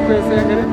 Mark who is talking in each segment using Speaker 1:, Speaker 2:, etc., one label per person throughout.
Speaker 1: kwesengere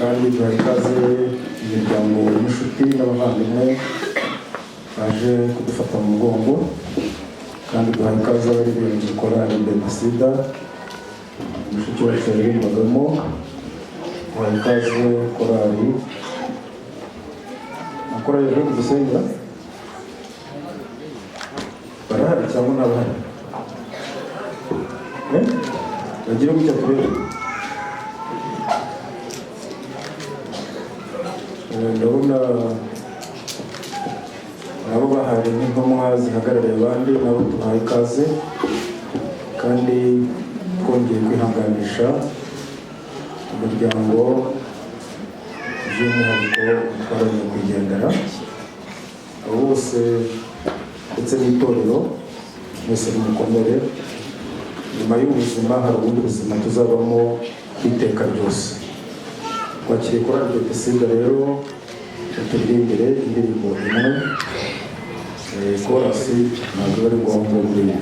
Speaker 1: kandi duha ikaze imiryango n'inshuti n'abavandimwe baje kudufata mu mugongo, kandi duha ikaze abaririmbyi korali Betisida mushiki wacu yaririmbagamo, duha ikaze korali yo kudusengera. Barahari cyangwa ntabahari? Bagire gutya turebe. Ndabona nabo bahari n'intumwa zihagarariye abandi, nabo tubaha ikaze kandi twongeye kwihanganisha umuryango by'umwihariko utwaranye kugendera abo bose ndetse n'itorero mwese n'umukomere. Nyuma y'ubuzima hari ubundi buzima tuzabamo iteka ryose. Twakiriye korali Betisida rero turirimbire indirimbo imwe, korasi ntabwo bari ngombwa muri ibi.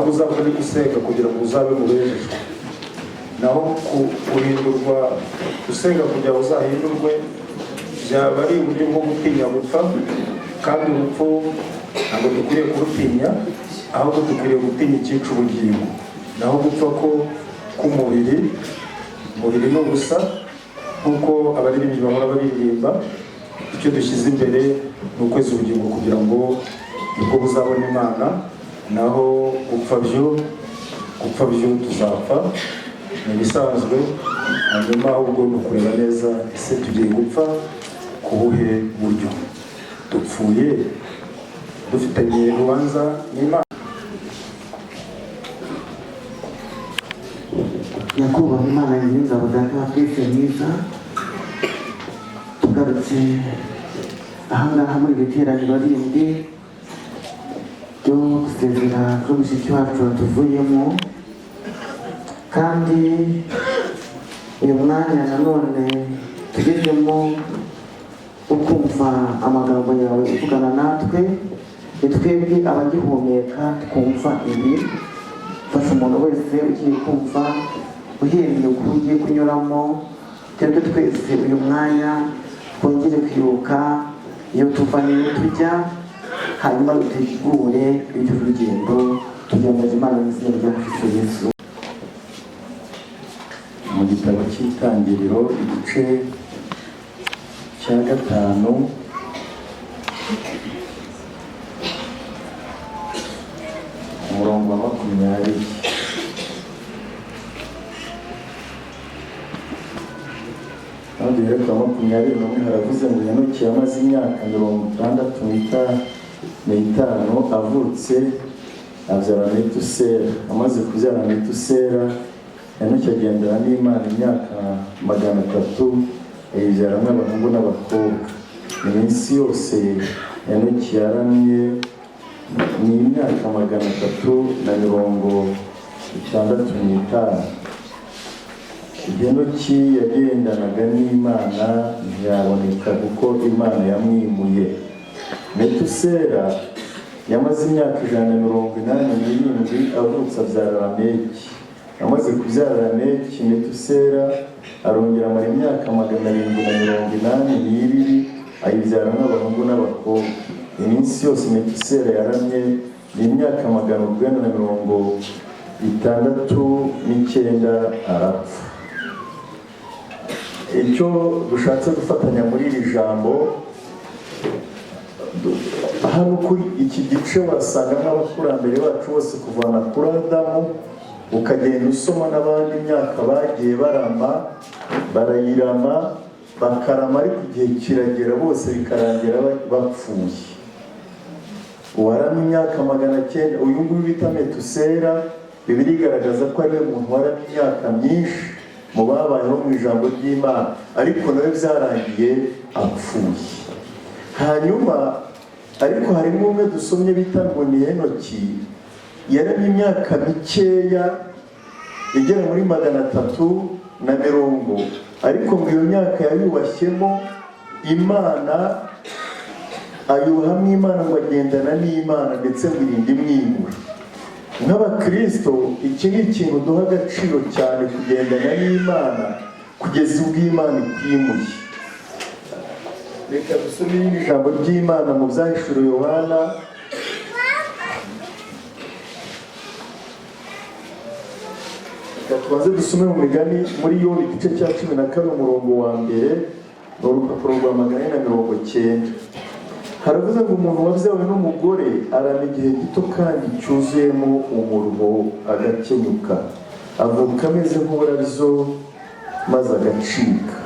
Speaker 1: ahubwo uzabone gusenga kugira ngo uzabe mu bejejwe. Naho guhindurwa gusenga kugira ngo uzahindurwe byaba ari uburyo bwo gutinya gupfa, kandi urupfu ntabwo dukwiriye kurutinya, ahubwo dukwiriye gutinya icyica ubugingo. Naho gupfa k'umubiri ni ubusa, nk'uko abaririmbyi bahora baririmba. Icyo dushyize imbere ni ukweza ubugingo kugira ngo nibwo buzabona Imana. Naho gupfa byo tuzapfa, ni ibisanzwe. Hanyuma ahubwo ni ukureba neza, ese tugiye gupfa ku buhe buryo? Dupfuye dufitanye urubanza n'Imana.
Speaker 2: Nyakubahwa Imana y'ingabo data twese mwiza, tugarutse ahangaha muri iri teraniro rindi ryo gusezera kuri mushiki wacu watuvuyemo, kandi uyu mwanya nanone tugezemo ukumva amagambo yawe uvugana natwe, ni twebwe abagihumeka twumva ibi. Fasha umuntu wese ugiye kumva uhereye uko ugiye kunyuramo, twebwe twese uyu mwanya twongere kwibuka iyo tuva n'iyo tujya, hanyuma dutegure iryo rugendo tugamije Imana mu izina rya Kristo Yesu.
Speaker 1: Mu gitabo cy'Itangiriro igice cya 5 umurongo wa 20. Aho duhere ku wa 21 haravuze ngo Henoki yamaze imyaka 65 avutse abyara Metusela. Amaze kubyara Metusela, Henoki agendana n'Imana imyaka 300, ayibyaramo abahungu n'abakobwa. Iminsi yose Henoki yaramye ni imyaka 365. Henoki yagendanaga n'Imana ntiyaboneka kuko Imana yamwimuye. Metusela yamaze imyaka 187 avutse abyara Lameki. Amaze kubyara Lameki, Metusela arongera amara imyaka 782 ayibyaramo abahungu n'abakobwa. Iminsi yose Metusela yaramye ni imyaka 969 arapfa. Icyo dushatse gufatanya muri iri jambo hano kuri iki gice, wasanga nk'abakurambere bacu bose kuvana kuri Adamu ukagenda usoma n'abandi imyaka bagiye barayirama bakarama, ariko igihe kiragera bose bikarangira bapfuye. Uwaramye imyaka 900, uyu nguyu bita Metusela, Bibiliya igaragaza ko ari we muntu waramye imyaka myinshi mu babayeho mu ijambo ry'Imana, ariko nawe byarangiye apfuye. Hanyuma ariko harimo umwe dusomye bita ngo ni Henoki, yaramye imyaka mikeya igera muri 300, ariko ngo iyo myaka yayubashyemo Imana, ayuhamwe Imana ngo agendana n'Imana ndetse ngo irinde imwimura. Nk'abakristo, iki ni ikintu duha agaciro cyane, kugendana n'Imana kugeza ubwo Imana ikwimuye. Reka dusome ijambo ry'Imana mu Byahishuriwe Yohana tubanze dusome mu Migani muri Yobu igice cya 12 umurongo wa 1 n'urupapuro rwa 490. Haravuze ngo umuntu wabyawe n'umugore arama igihe gito kandi cyuzuyemo umuruho agakenyuka, avuka ameze nk'uburabyo maze agacika,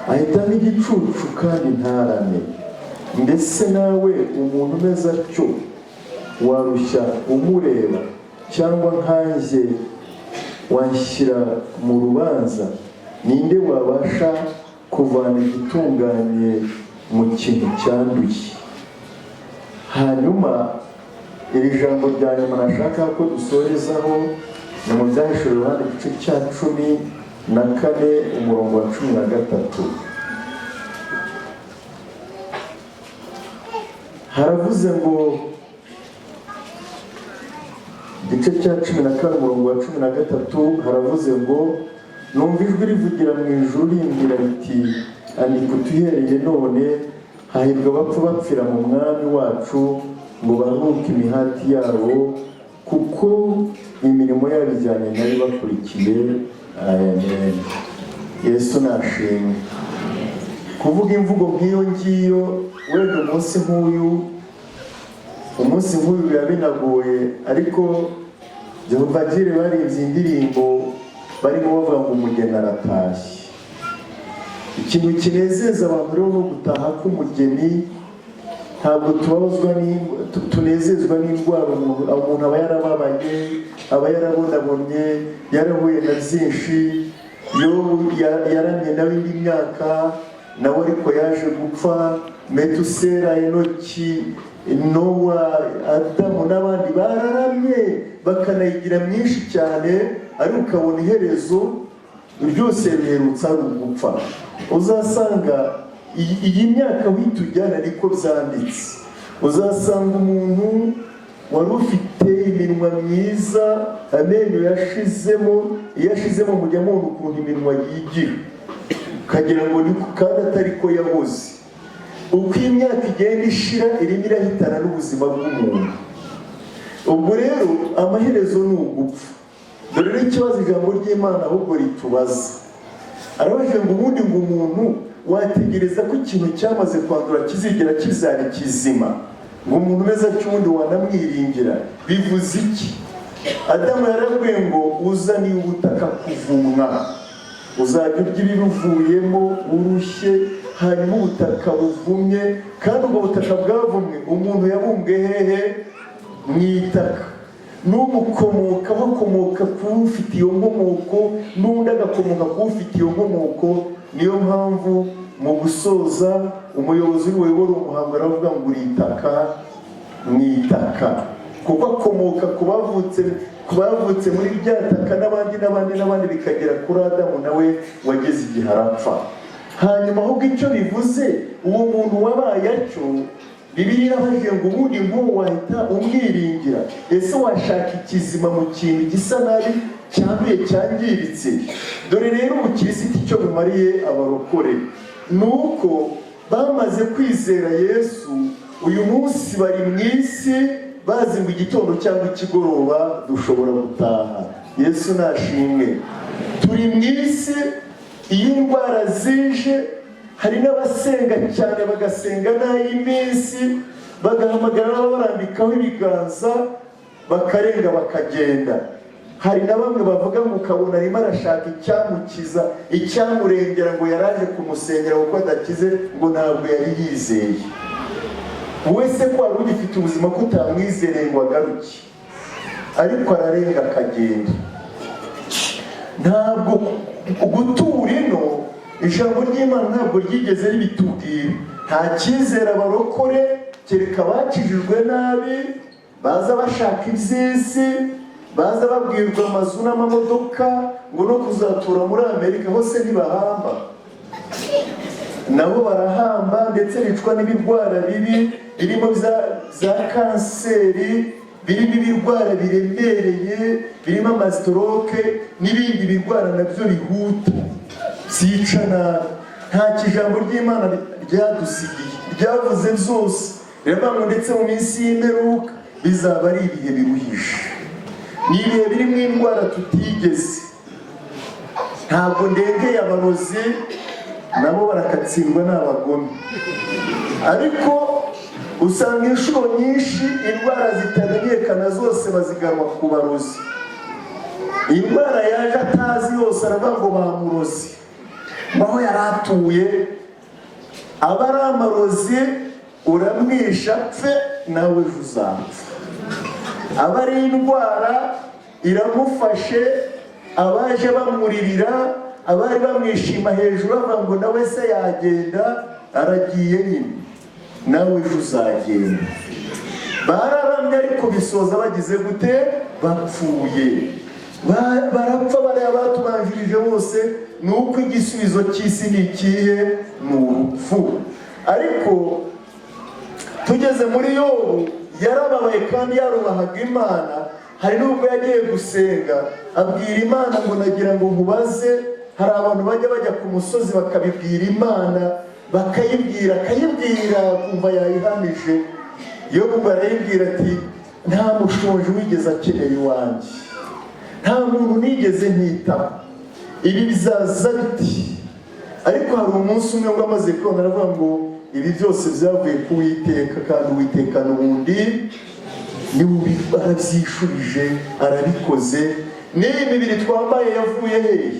Speaker 1: ahitamo igicucu kandi ntarame. Mbese nawe umuntu umeze atyo warushya umureba, cyangwa nkanjye wanshyira mu rubanza? Ninde wabasha kuvana igitunganye mu kintu cyanduye? Hanyuma iri jambo rya nyuma nashaka ko dusorezaho ni mu Byahishuriwe Yohana igice cya 14 umurongo wa 13. Haravuze ngo igice cya 14 umurongo wa 13 haravuze ngo numva ijwi rivugira mu ijuru rimbwira riti andika utuhereye none hahirwa abapfu bapfira mu mwami wacu ngo baruhuke imihati yabo kuko imirimo yabo ijyanye nayo bakurikiye. Amen. Yesu nashimwe. Kuvuga imvugo nk'iyo ngiyo wenda umunsi nk'uyu biba binagoye, ariko Jehova Jire baririmbye indirimbo barimo bavuga ngo umugeni aratashye. Ikintu kinezeza abantu rero no gutaha k'umugeni, ntabwo tunezezwa n'indwara. Umuntu aba yarababaye, aba yarabonabonye, yarahuye na byinshi, yaramye nawe indi myaka, nawe ariko yaje gupfa. Metusela, Enoki, Nowa, Adamu n'abandi bararamye bakanayigira myinshi cyane, ariko ukabona iherezo ryose riherutse ari ugupfa. Uzasanga iyi myaka witujyana niko byanditse. Uzasanga umuntu wari ufite iminwa myiza, amenyo yashizemo mujya mubona ukuntu iminwa yigira, ukagira ngo niko kandi atari ko yahoze. Uko imyaka igenda ishira irimo irahitana n'ubuzima bw'umuntu. Ubwo rero amaherezo ni ugupfa. Dore rero ikibazo ijambo ry'Imana ahubwo ritubaza, arabajije ngo ubundi ngo umuntu wategereza ko ikintu cyamaze kwandura kizigera kizari kizima, ngo umuntu umeze atyo ubundi wanamwiringira, bivuze iki? Adamu yarabwiye ngo uzaniye ubutaka kuvumwa, uzajya urya ibibuvuyemo urushye, hanyuma ubutaka buvumye. Kandi ubwo butaka bwavumwe umuntu yabumbwe hehe? Mu itaka. N'umukomoka bakomoka kuwufite iyo nkomoko, n'undi agakomoka kuwufite iyo nkomoko. Niyo mpamvu mu gusoza umuyobozi w'uyobora umuhango aravuga ngo uritaka mu itaka, kuko akomoka ku bavutse muri rya taka n'abandi bikagera kuri Adamu nawe wageze igihe arapfa. Hanyuma ahubwo icyo bivuze, uwo muntu wabaye atyo, Bibiliya iravuga ngo ubundi ngo wahita umwiringira. Ese washaka ikizima mu kintu gisa nabi cyanduye cyangiritse? Dore rero ubukirisitu icyo bumariye abarokore nuko bamaze kwizera Yesu, uyu munsi bari mu isi bazi ngo igitondo cyangwa ikigoroba dushobora gutaha. Yesu nashimwe. Turi mu isi, iyo indwara zije hari n'abasenga cyane bagasenga n'ay'iminsi, bagahamagara barambikaho ibiganza bakarenga bakagenda. Hari na bamwe bavuga ngo ukabona arimo arashaka icyamukiza, icyamurengera ngo yaraje kumusengera kuko adakize, ngo ntabwo yari yizeye. Wese ko wari ugifite ubuzima ko utamwizereye ngo agaruke, ariko ararenga akagenda. Ntabwo gutura ino, ijambo ry'Imana ntabwo ryigeze ribitubwira. Nta cyizere abarokore kereka bakijijwe nabi, baza bashaka iby'isi, baza babwirwa amazu n'amamodoka ngo no kuzatura muri Amerika hose ntibahamba. Nabo barahamba ndetse bicwa n'ibirwara bibi birimo za kanseri, birimo ibirwara biremereye, birimo amastroke n'ibindi birwara nabyo bihuta byica nabi. Nta kijambo ry'Imana ryadusigiye, ryavuze byose. Rero ndetse mu minsi y'imperuka bizaba ari ibihe biruhije, ni ibihe birimo indwara tutigeze. Ntabwo ndengeye abarozi, nabo barakatsindwa n'abagome, ariko usanga inshuro nyinshi indwara zitamenyekana zose baziganwa ku barozi. Indwara yaje atazi yose aravuga ngo bamurozi, aho yari atuye aba ari amarozi, uramwisha pfe nawe uzapfa. Aba ari indwara iramufashe, abaje bamuririra, abari bamwishima hejuru bavuga ngo nawe se yagenda, aragiye nyine nawe uzagenda. Bararamye ariko bisoza bagize gute? Bapfuye. Barapfa bariya batubanjirije bose. Nuko igisubizo cy'isi ni ikihe? Ni urupfu. Ariko tugeze muri Yobu, yarababaye kandi yarubahaga Imana, hari n'ubwo yagiye gusenga abwira Imana ngo nagira ngo nkubaze, hari abantu bajya ku musozi bakabibwira Imana, bakayibwira kumva yayihamije. Yo barayibwira ati nta mushonji wigeze akeneye iwanjye, nta muntu nigeze ntitaho, ibi bizaza biti. Ariko hari umunsi umwe ngo amaze kubona aravuga ngo ibi byose byavuye ku Uwiteka, kandi Uwiteka n'ubundi niwe arabyishurije, arabikoze. N'iyi mibiri twambaye yavuye hehe?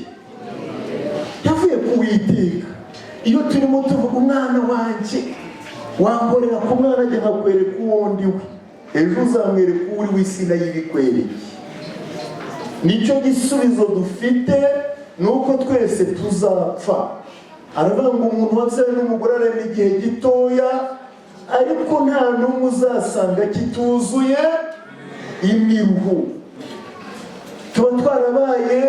Speaker 1: Yavuye ku Uwiteka. Iyo turimo tuvuga umwana wanjye, wamborera ku mwana njye nkakwereka uwo ndi we, ejo uzamwereka uwo uri w'isi n'ayibikwereye. Nicyo gisubizo dufite, nuko twese tuzapfa. Aravuga ngo umuntu wabyawe n'umugore arema igihe gitoya, ariko nta n'umwe uzasanga kituzuye imiruho. Tuba twarabaye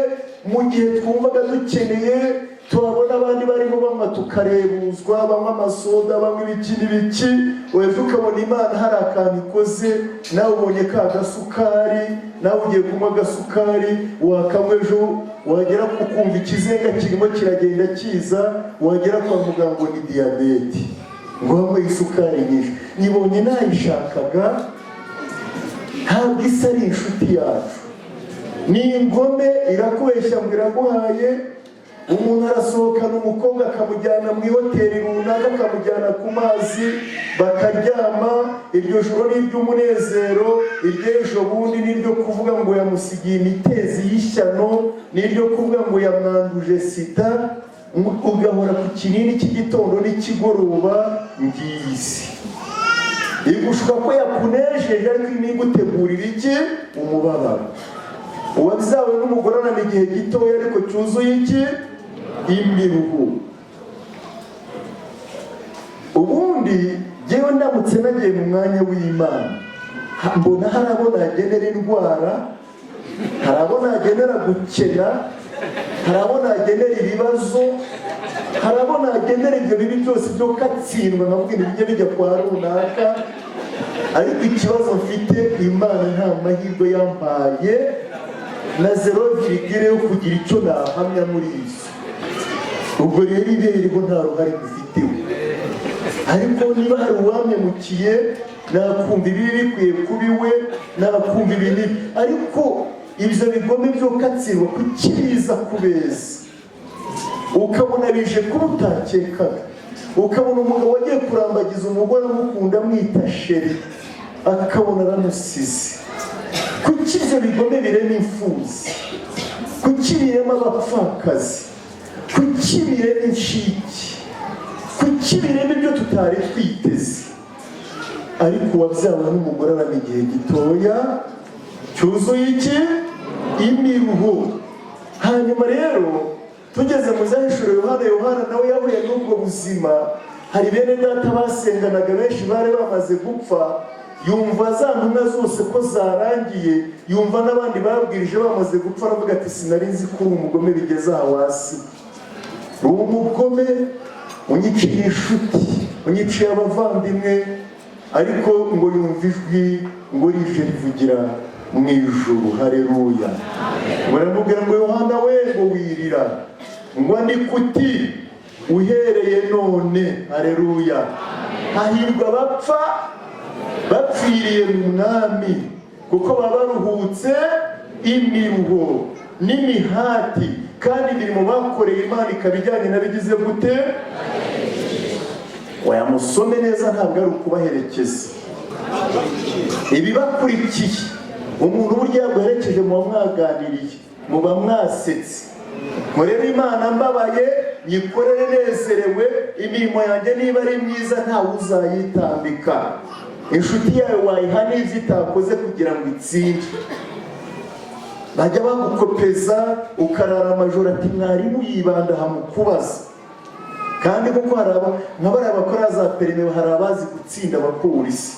Speaker 1: mu gihe twumvaga dukeneye, tuhabona abandi barimo banywa tukarebuzwa, banywa amasoda, banywa ibiki n'ibiki, wese ukabona Imana hari akantu ikoze, nawe ubonye ka gasukari, nawe ugiye kunywa agasukari, wakanywa ejo wagera ukumva ikizenga kirimo kiragenda kiza, wagera kwa muganga ngo ni diyabete, ngo wanywe isukari nyinshi. Nibonye nayishakaga, ntabwo isa ari inshuti yacu, ni ingome, irakubeshya ngo iraguhaye. Umuntu arasohokana umukobwa akamujyana mu ihoteli runaka, akamujyana ku mazi, bakaryama. Iryo joro ni iry'umunezero, iry'ejo bundi ni iryo kuvuga ngo yamusigiye imitezi y'ishyano, ni iryo kuvuga ngo yamwanduje sida. Ugahora ku kinini cy'igitondo n'ikigoroba, ngizi igushuka ko yakunejeje, ariko imigutegurira iki? Umubabaro. Uwabyawe n'umugore arana igihe gitoya, ariko cyuzuye iki? Imiruho. Ubundi jyewe ndamutse nagiye mu mwanya w'Imana, mbona hari abo nagenera indwara, hari abo nagenera gukena, hari abo nagenera ibibazo, hari abo nagenera ibyo bibi byose byo katsindwa, nkabwira ibijya bijya kwa runaka. Ariko ikibazo mfite, Imana nta mahirwe yampaye na 0,0 yo kugira icyo nahamya muri izo. Ubwo rero iberiho nta ruhare dufiteho. Ariko niba hari uwampemukiye, nakumva ibi bikwiye kuba iwe, nakumva ibindi. Ariko ibyo bigome byo katsirwa kukibiza kubeza, ukabona bije kuba utakekaga. Ukabona umugabo wagiye kurambagiza umugore amukunda, amwita sheri, akabona aramusize. Kuki ibyo bigome birema imfuzi? Kuki birema abapfakazi? Kuki birema inshike? Kuki birema ibyo tutari twiteze? Ariko uwabyawe n'umugore arama igihe gitoya, cyuzuye iki? Imiruho. Hanyuma rero tugeze mu zahishuro Yohana nawe yahuye n'ubwo buzima. Hari bene data basenganaga benshi bari bamaze gupfa, yumva za ntumwa zose ko zarangiye, yumva n'abandi babwirije bamaze gupfa, aravuga ati sinari nzi ko umugome bigeze aha wasi. Uri umugome, unyiciye inshuti, unyiciye abavandimwe. Ariko ngo yumva ijwi ngo rije rivugira mu ijuru. Haleluya. Baramubwira ngo Yohana we, ngo wirira, ngo andika uti uhereye none. Haleluya. Hahirwa abapfa bapfiriye mu mwami, kuko baba baruhutse imiruho n'imihati, kandi imirimo bakoreye Imana ikaba ijyanye n'abigize gute? Wayamusome neza, ntabwo ari ukubaherekeza. Ibibakurikiye, umuntu burya yaguherekeje muba mwaganiriye, muba mwasetse. Murebe Imana mbabaye, nyikorere nezerewe, imirimo yanjye niba ari myiza ntawe uzayitambika. Inshuti yawe wayiha n'ibyo itakoze kugira ngo itsinde. Bajya bagukopeza, ukarara amajoro ati mwarimu yibanda hamukubaza. Kandi kuko hari nk'abariya bakora za perime, hari abazi gutsinda abapolisi.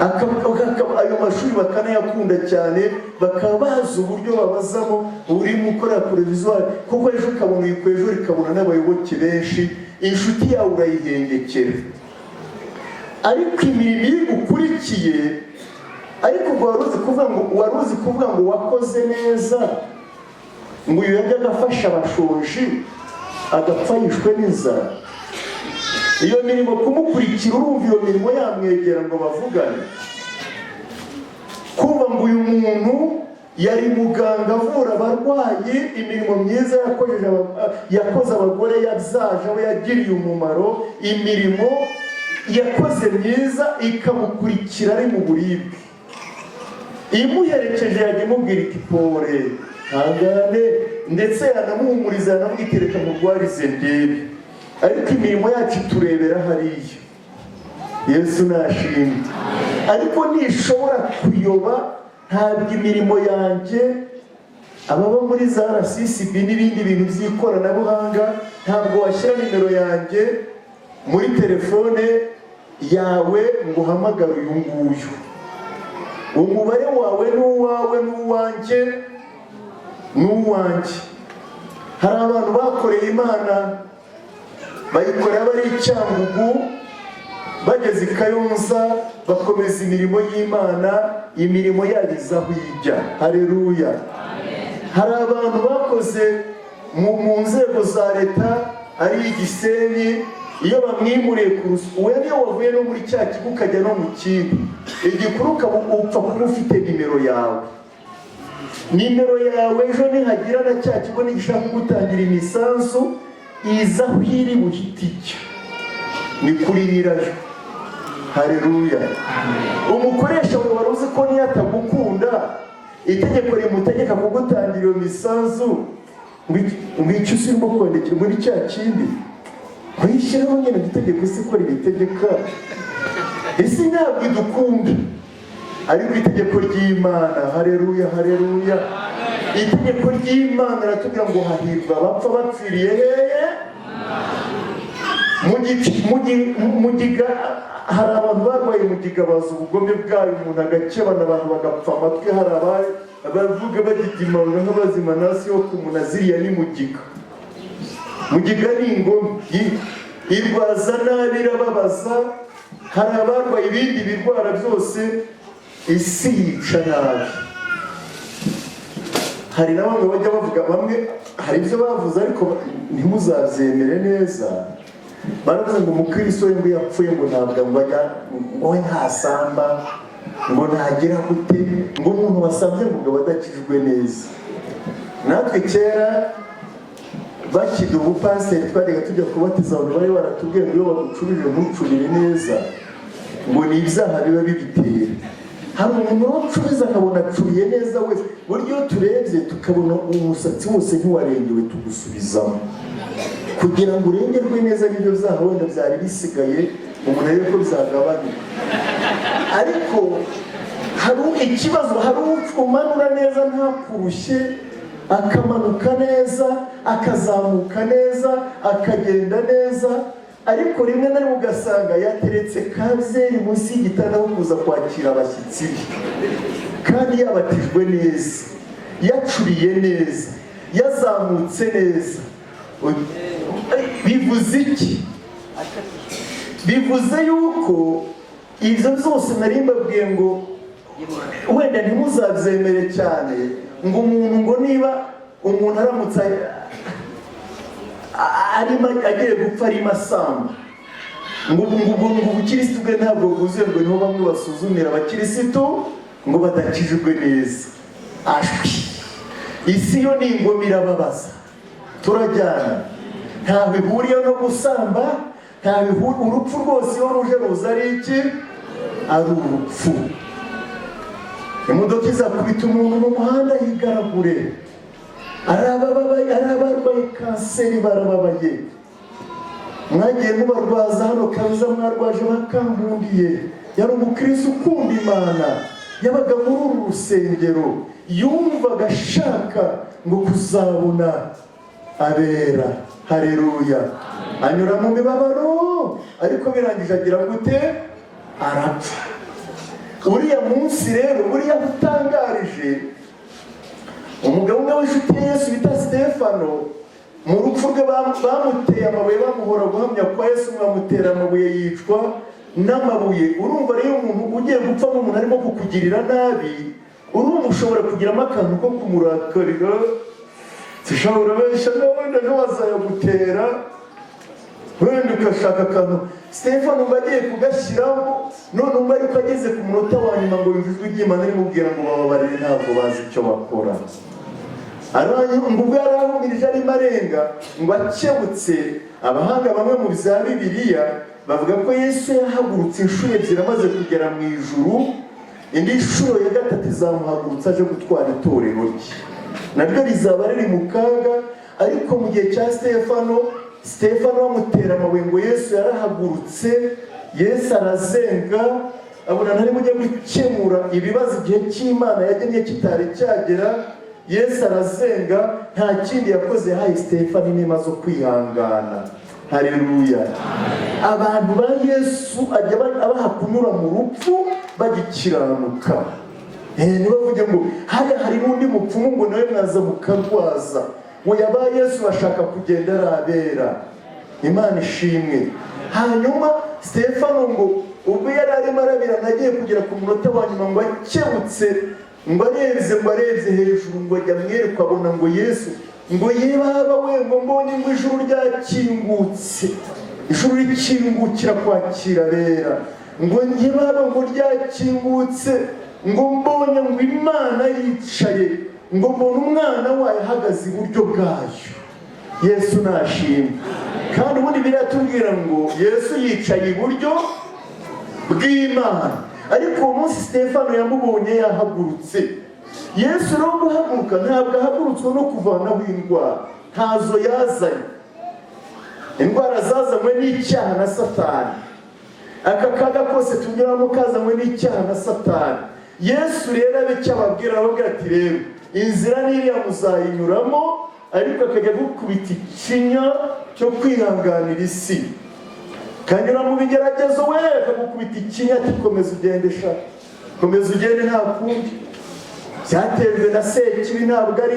Speaker 1: Ayo mashuri bakanayakunda cyane, bakaba bazi uburyo babazamo, urimo ukora provizwari, kuko ejo ukabona uyikuye, ejo rikabona n'abayoboke benshi. Inshuti yawe urayihengekera. Ariko imirimo iri gukurikiye, ariko ubwo wari uzi kuvuga ngo wakoze neza, ngo uyu yajyaga afasha abashonji agapfa yishwe n'inzara. Iyo mirimo kumukurikira, urumva iyo mirimo yamwegera ngo bavugane. Kumva ngo uyu muntu yari muganga avura abarwayi, imirimo myiza yakoze abagore yabyaje abo yagiriye umumaro, imirimo yakoze myiza ikamukurikira ari mu buribwe. Imuherekeje yajya imubwira iti pore, hangane, ndetse yanamuhumuriza, yanamwitereka murwarize ndebe. Ariko imirimo yacu turebera hariya. Yesu nashimwe. Ariko nishobora kuyoba, ntabwo imirimo yanjye, ababa muri za RCCB n'ibindi bintu by'ikoranabuhanga, ntabwo washyira nimero yanjye muri telefone yawe ngo uhamagare uyu nguyu. Umubare wawe n'uwawe n'uwanjye n'uwanjye. Hari abantu bakoreye Imana, bayikorera bari i Cyangugu, bageze i Kayonza, bakomeza imirimo y'Imana, imirimo yagize aho ijya. Haleluya. Hari abantu bakoze mu nzego za leta, ari igisenyi, iyo bamwimuriye ku ruswa, uwe niyo wavuye no muri cya kigo ukajya no mu kindi, igikuru upfa kuba ufite nimero yawe. Nimero yawe ejo nihagira na cya kigo nigishaka gutangira imisanzu, iza aho iri buhite icyo, ni kuri nyirayo. Haleluya. Umukoresha ngo wari uzi ko niyo atagukunda, itegeko rimutegeka kugutangira iyo misanzu, ngo icyo urimo kwandikira muri cya kindi, kuyishyiraho nyine itegeko isi ko ribitegeka. Isi ntabwo idukunda, ariko itegeko ry'Imana. Haleluya, haleluya. Itegeko ry'Imana ratubwira ngo hahirwa abapfa bapfiriye hehe? Mugiga. Hari abantu barwaye mugiga baza ubugome bwayo, umuntu agakebana, abantu bagapfa amatwi. Hari abavuga bagigimanga nk'abazima nasi yo kumuna, ziriya ni mugiga. Mugiga ni ingome, irwaza nabi, irababaza. Hari abarwaye ibindi birwara byose, isi yica nabi. Hari na bamwe bajya bavuga, bamwe hari ibyo bavuze ariko ntimuzabyemere neza. Baravuze ngo umukristo we ngo yapfuye ngo ntabwo ngo ajya, ngo we ntasamba, ngo ntagira gute, ngo umuntu wasambye ngo badakijwe neza. Natwe kera bakida ubupasiteri twajyaga tujya kubatiza abantu, bari baratubwiye ngo iyo bagucurije ntucurire neza, ngo ni ibyaha biba bibitera. Hari umuntu ucuruza akabona acuriye neza wese, buryo iyo turebye tukabona umusatsi wose ntiwarengewe tugusubizamo, kugira ngo urengerwe neza n'ibyo byaha wenda byari bisigaye, umuntu arebe ko byagabanuka. Ariko hari ikibazo, hari umanura neza ntakurushye, akamanuka neza, akazamuka neza, akagenda neza, ariko rimwe na rimwe ugasanga yateretse kabyeri munsi y'igitanda aho kuza kwakira abashyitsi be, kandi yabatijwe neza, yacuriye neza, yazamutse neza. Bivuze iki? Bivuze yuko ibyo byose nari mbabwiye ngo wenda ntimuzabyemere cyane, ngo umuntu, ngo niba umuntu aramutse agiye gupfa arimo asamba, ngo ubukirisitu bwe ntabwo bwuzuye, ngo niho bamwe basuzumira abakirisitu ngo badakijwe neza. Ashwi, isi yo ni ingoma, irababaza. Turajyana, ntabwo ihuriye no gusamba, ntabwo urupfu rwose iyo ruje ruza ari iki? Ari urupfu. Imodoka izakubita umuntu mu muhanda yigaragure, arabarwaye kanseri, barababaye. Mwagiye mubarwaza hano Kabuza, mwarwaje bakambundiye. Yari umukristo ukunda Imana, yabaga muri uru rusengero, yumvaga ashaka ngo kuzabona abera. Haleluya. Anyura mu mibabaro, ariko birangije agira gute? Arapfa. Uriya munsi rero, uriya utangarije, umugabo umwe w'inshuti ya Yesu bita Stefano, mu rupfu rwe bamuteye amabuye, bamuhora guhamya kwa Yesu, bamutera amabuye yicwa. n'amabuye. Urumva rero umuntu ugiye gupfa nk'umuntu arimo kukugirira nabi, urumva ushobora kugiramo akantu ko kumurakarira, zishobora benshi wenda ntibazayagutera, wenda ugashaka akantu. Stefano mba agiye kugashyiramo, none umwe ariko ageze ku munota wa nyuma ngo yumve ijwi ry'Imana rimubwira ngo bababarire, ntabwo bazi icyo bakora. Ngo ubwo yari ahumirije arimo arenga, ngo akebutse. Abahanga bamwe mu bya Bibiliya bavuga ko Yesu yahagurutse inshuro ebyiri amaze kugera mu ijuru, indi nshuro ya gatatu izamuhagurutsa aje gutwara itorero rye, naryo rizaba riri mu kaga. Ariko mu gihe cya Stefano bamutera amabuye ngo Yesu yarahagurutse, Yesu arazenga, abona ntari bujye gukemura ibibazo igihe cy'Imana yagennye kitari cyagera. Yesu arazenga, nta kindi yakoze, yahaye Stefano inema zo kwihangana. Haleluya. Abantu ba Yesu ajya abaha kunyura mu rupfu bagikiranuka. Ntibavuge ngo hari n'undi mupfumu ngo nawe mwaza mukarwaza. Oya, ba Yesu bashaka kugenda arabera. Imana ishimwe. Hanyuma Stefano ngo ubwo yari arimo arabirana agiye kugera ku munota wa nyuma ngo akebutse, ngo arebye hejuru, ngo ajya mwereka abona ngo Yesu, ngo yebaba we, ngo mbonye ngo ijuru ryakingutse, ijuru rikingukira kwakira abera, ngo yebaba ngo ryakingutse, ngo mbonye ngo Imana yicaye, ngo mbona umwana wayo ahagaze iburyo bwayo. Yesu nashimwe. Kandi ubundi biratubwira ngo Yesu yicaye iburyo bw'Imana. Ariko uwo munsi Stefano yamubonye yahagurutse. Yesu rero guhaguruka ntabwo ahagurutswe no kuvanaho indwara, ntazo yazanye. Indwara zazanywe n'icyaha na Satani. Aka kaga kose tunyuramo kazanywe n'icyaha na Satani. Yesu rero abicyo ababwira ati rero inzira n'iriya muzayinyuramo, ariko akajya gukubita ikinya cyo kwihanganira isi. Kanyura mu bigeragezo we, akagukubita ikinya ati komeza ugende sha, komeza ugende nta kundi. Byatejwe na Sekibi, ntabwo ari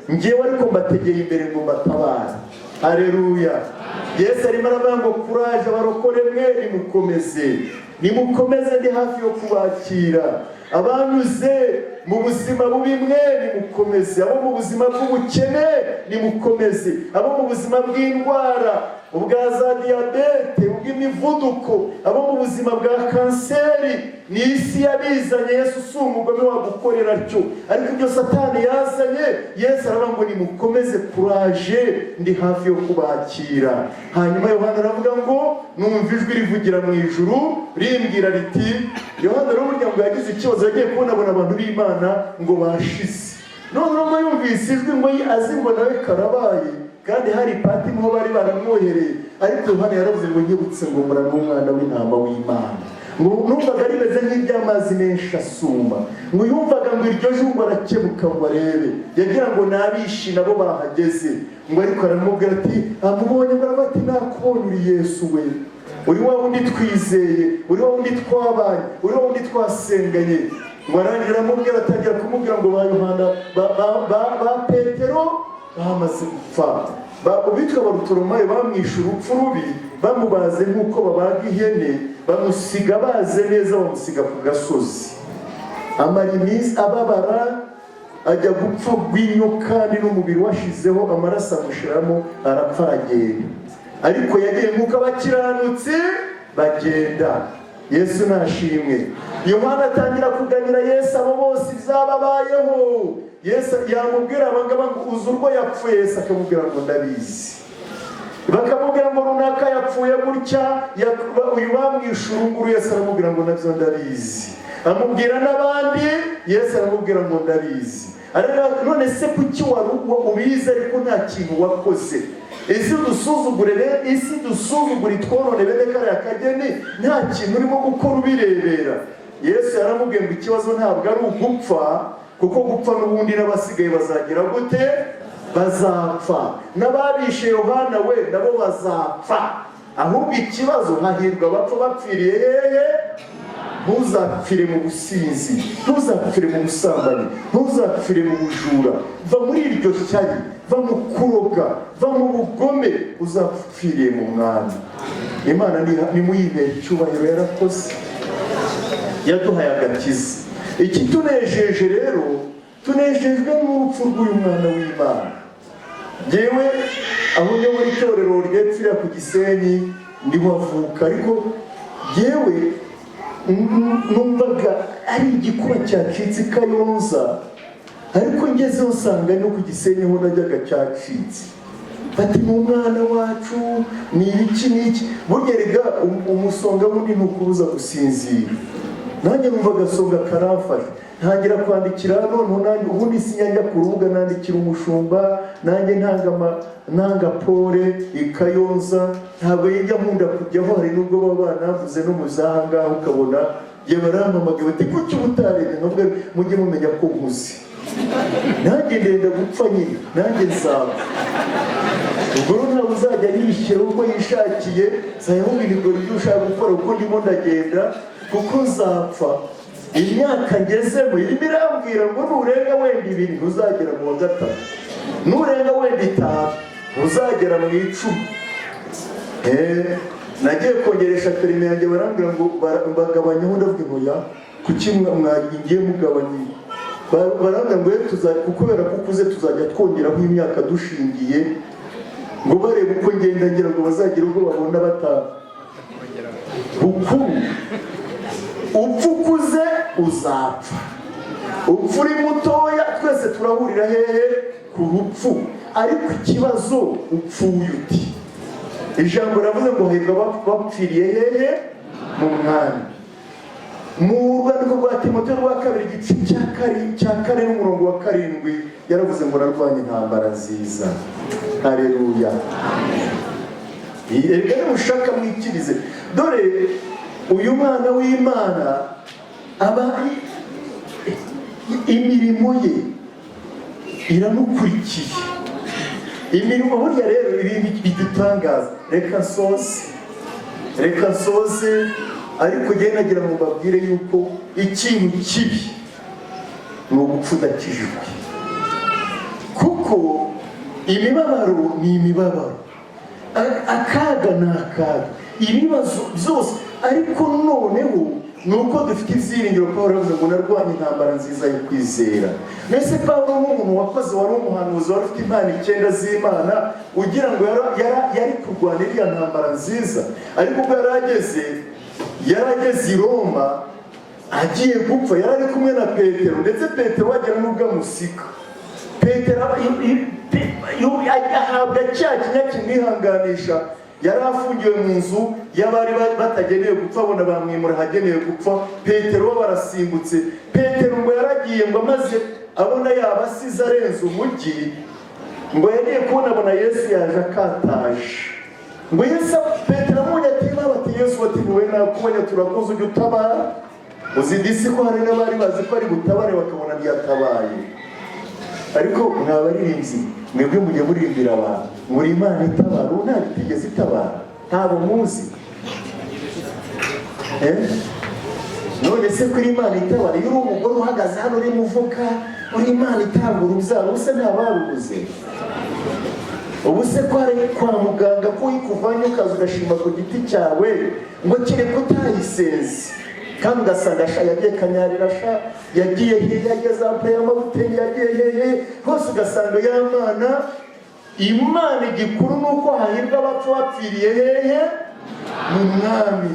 Speaker 1: njyewe ariko mbategeye imbere ngo mbatabare. Haleluya. Yesu arimo aravuga ngo kuraje abarokore mwe, nimukomeze ndi hafi yo kubakira. Abanyuze mu buzima bubi mwe nimukomeze, abo mu buzima bw'ubukene nimukomeze, abo mu buzima bw'indwara, ubwa za diyabete, ubw'imivuduko, abo mu buzima bwa kanseri, ni isi yabizanye. Yesu si umugome wagukorera atyo, ariko ibyo Satani yazanye Yesu aravuga ngo nimukomeze kuraje, ndi hafi yo kubakira. Hanyuma Yohana aravuga ngo numva ijwi rivugira mu ijuru rimbwira riti, Yohana rero burya ngo yagize ikibazo, yagiye kubona abantu b'Imana ngo bashize. None yumvise ijwi ngo azi ngo nawe karabaye, kandi hari pati mo bari baramwohereye. Ariko Yohana yaravuze ngo nyibutse ngo murana umwana w'intama w'Imana. Ngo numvaga rimeze nk'iby'amazi menshi asuma, ngo yumvaga ngo iryo juru arakebuka ngo arebe, yagira ngo nabishi nabo bahageze. Ngo ariko aramubwira ati amubonye, ngo arabati nakubonye uri Yesu we, uri wa wundi twizeye, uri wa wundi twabanye, uri wa wundi twasenganye. Ngo arangira amubwira, atangira kumubwira ngo ba Yohana ba Petero bamaze gupfa, bitwa Barutolomayo bamwishe urupfu rubi, bamubaze nk'uko babaga ihene, bamusiga baze neza, bamusiga ku gasozi. Amara iminsi ababara, ajya gupfa gwinyo, kandi n'umubiri washizeho amaraso amushiramo, arapfa aragenda. Ariko yagiye nk'uko abakiranutsi bagenda. Yesu nashimwe. Yohana atangira kuganyira Yesu abo bose byababayeho. Yesu yamubwira abangaba ngo uzi urwo yapfuye, Yesu akamubwira ngo ndabizi. Bakamubwira ngo runaka yapfuye gutya, uyu bamwishe urunguru, Yesu aramubwira ngo nabyo ndabizi. Amubwira n'abandi, Yesu aramubwira ngo ndabizi. None se kuki ubizi ariko nta kintu wakoze? Isi dusuzugure itworone bene kariya kageni, nta kintu urimo gukora ubirebera. Yesu yaramubwiye ngo ikibazo ntabwo ari ugupfa, kuko gupfa n'ubundi n'abasigaye bazagira gute? Bazapfa. N'ababishe Yohana we nabo bazapfa. Ahubwo ikibazo hahirwa abapfa bapfiriye hehe? Ntuzapfire mu businzi, ntuzapfire mu busambanyi, ntuzapfire mu bujura. Va muri iryo shyari, va mu kuroga, va mu bugome, uzapfiriye mu mwami. Imana nimuyibere icyubahiro, yarakoze, yaduhaye agakiza. Ikitunejeje rero, tunejejwe n'urupfu rw'uyu mwana w'Imana. Yewe aho njya muri itorero ryepfira ku Gisenyi niho avuka, ariko yewe numvaga ari igikuba cyacitse i Kayonza, ariko ngezeho nsanga no ku Gisenyi ho najyaga cyacitse. Bati ni umwana wacu, ni iki n'iki. Burya rega umusonga wundi ntukubuza gusinzira. Nanjye numva agasonga karamfashe, ntangira kwandikira noneho nanjye ubundi sinyajya ku rubuga nandikira umushumba, nanjye ntanga pole i Kayonza. Ntabwo yijya nkunda kujyaho, hari nubwo baba banavuze no muzahangaho ukabona ye barampamagaye bati kuki ubutarebe, nubwo mujye mumenya ko nkuze. Nanjye ndenda gupfa nyine, nanjye nzapfa. Ubwo ntabwo uzajya yishyira uko yishakiye, sayahubirwa ibyo ushaka gukora kuko ndimo ndagenda, kuko nzapfa. Imyaka ngezemo irimo irambwira ngo nurenga wenda 2 ntuzagera mu wa 3, nurenga wenda 5 uzagera mu 10. Nagiye kongeresha perime yanjye, barambwira ngo bagabanyeho, ndavuga ngo ya kuki mwagiye mugabanye. Barambwira ngo kubera ko ukuze tuzajya twongeraho imyaka dushingiye, ngo barebe uko ngenda ngira ngo bazagira ubwo babona bataha. Bukuru upfa ukuze uzapfa, upfa uri mutoya twese turahurira hehe ku rupfu. Ariko ikibazo upfuye uti. Ijambo ravuze ngo hahirwa bapfiriye hehe mu mwami. Mu rwandiko rwa Timoteyo rwa 2 igice cya 4 n'umurongo wa 7 yaravuze ngo narwanye intambara nziza. Haleluya. Erega nimushaka mwikirize, dore uyu mwana w'Imana aba imirimo ye iramukurikiye. Imirimo burya rero ibintu bidutangaza. Reka nsoze ariko genda nagira ngo mbabwire yuko ikintu kibi ni ugupfa udakijijwe, kuko imibabaro ni imibabaro, akaga ni akaga, ibibazo byose. Ariko noneho nuko dufite ibyiringiro. Pawulo aravuze ngo narwanye intambara nziza yo kwizera. Mbese Pawulo n'umuntu wakoze, wari umuhanuzi, wari ufite impano 9 z'Imana, ugira ngo yari kurwana iriya ntambara nziza. Ariko ubwo yarageze i Roma agiye gupfa, yari ari kumwe na Petero, ndetse Petero wagera n'ubwo amusika. Petero ahabwa cya kinya kimwihanganisha. Yari afungiwe mu nzu y'abari batagenewe gupfa, abona bamwimura hagenewe gupfa. Petero barasimbutse. Petero ngo yaragiye ngo amaze abona yaba asize arenze umujyi, ngo yagiye kubona abona Yesu yaje akataje. Ngo Yesu, Petero amubonye ati bati Yesu, bati wowe nakubonye turakuze ujye utabara. Uzidisi ko hari n'abari bazi ko ari gutabare bakabona ntiyatabaye. Ariko mwabaririmbyi mwebwe mujye muririmbira abantu muri Imana itabara, nta bitigeze itabara, ntabo muzi. None se kuri Imana itabara, iyo uri umugore uhagaze hano uri muvuka, uri Imana itanga urubyaro, ubuse ntabarubuze. Ubuse ko ari kwa muganga ko ikuvanye ukaza ugashima ku giti cyawe ngo kire kutayisenze, kandi ugasanga yagiye Kanyarira, yagiye hehe, yageze apre y'amabuteri, yagiye hehe hose, ugasanga y'Imana. Imana igikuru nuko hahirwa abapfa bapfiriye hehe mu mwami.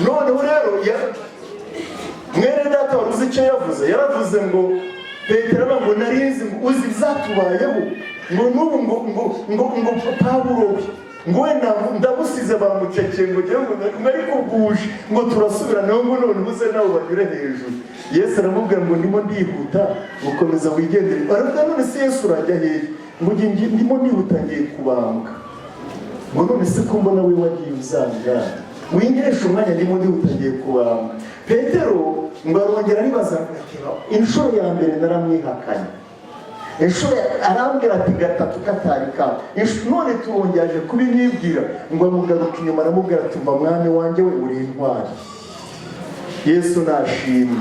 Speaker 1: Noneho rero mwene data wari uzi icyo yavuze, yaravuze ngo Petero ngo narizi uzi bizatubayeho, ngo n'ubu ngo Pawulo ngo wenda ndabusize bamucekeye ngo ariko bwuje ngo turasubirana ngo none ubuze nawe banyure hejuru. Yesu aramubwira ngo ndimo ndihuta, gukomeza wigendere. Aravuga none se Yesu urajya hehe? Ngo ndimo ndihuta ngiye kubambwa. Ngo none se ko mbona we wagiye uzanga wingeresha umwanya, ndimo ndihuta ngiye kubambwa. Petero ngo arongera aribaza inshuro ya mbere naramwihakanye, inshuro arambwira ati 3 katarika, none turongeraje kubimwibwira. Ngo amugaruka inyuma aramubwira ati mva mwami wanjye, we uri intwari. Yesu nashimwe.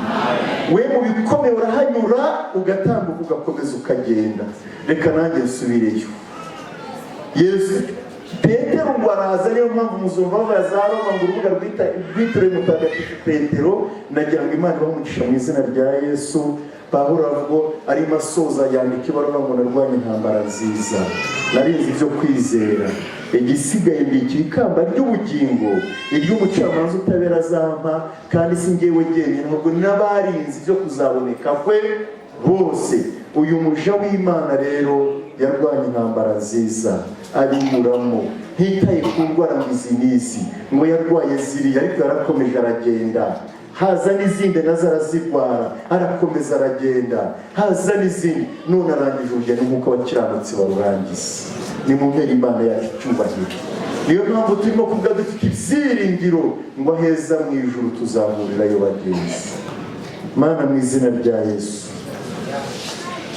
Speaker 1: We mu bikomeye urahanyura ugatambuka ugakomeza ukagenda. Reka nanjye nsubireyo. Yesu
Speaker 3: Petero ngo araza, niyo mpamvu muzumva bavuga za Roma ngo urubuga rwitiriwe mutagatifu Petero. Nagira ngo Imana ibahe umugisha mu izina rya Yesu. Pawulo avuga arimo asoza yandika ibaruwa ngo narwanye intambara nziza, narinze ibyo kwizera, igisigaye mbikira ikamba ry'ubugingo, iry'umucamanza utabera azampa, kandi si njyewe jyenyine ahubwo n'abarinze ibyo kuzaboneka kwe bose. Uyu muja w'Imana rero yarwanye intambara nziza, abinyuramo ntitaye ku ndwara ngo izi n'izi, ngo yarwaye ziriya, ariko yarakomeje aragenda. Haza n'izindi nazo arazirwara, arakomeza aragenda. Haza n'izindi, none arangije urugendo nk'uko abakiranutsi barurangiza. Ni mu mpera Imana yacu icyubahiro. Niyo mpamvu turimo kuvuga dufite ibyiringiro ngo aheza mu ijuru tuzahurirayo bagenzi. Mana, mu izina rya Yesu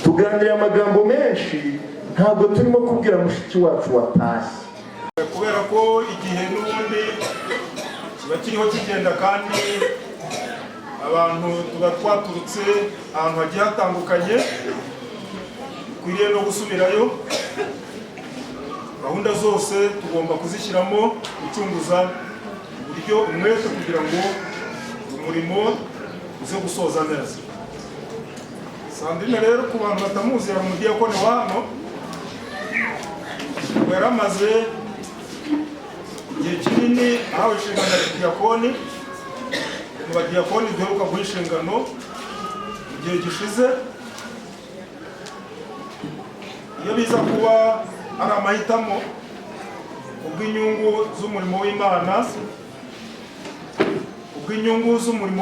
Speaker 3: tuganiriye amagambo menshi, ntabwo turimo kubwira mushiki wacu watashye,
Speaker 1: kubera ko igihe n'ubundi kiba kiriho kigenda, kandi abantu tuba twaturutse ahantu hagiye hatandukanye, dukwiriye no gusubirayo. Gahunda zose tugomba kuzishyiramo gucunguza uburyo umwete kugira ngo umurimo uze gusoza neza. Sandrine rero, ku bantu batamuzi, yari umudiyakoni wa hano, yari amaze igihe kinini ahawe inshingano ya diyakoni. Mu badiyakoni duheruka guha inshingano igihe gishize, iyo biza kuba ari amahitamo ubw'inyungu z'umurimo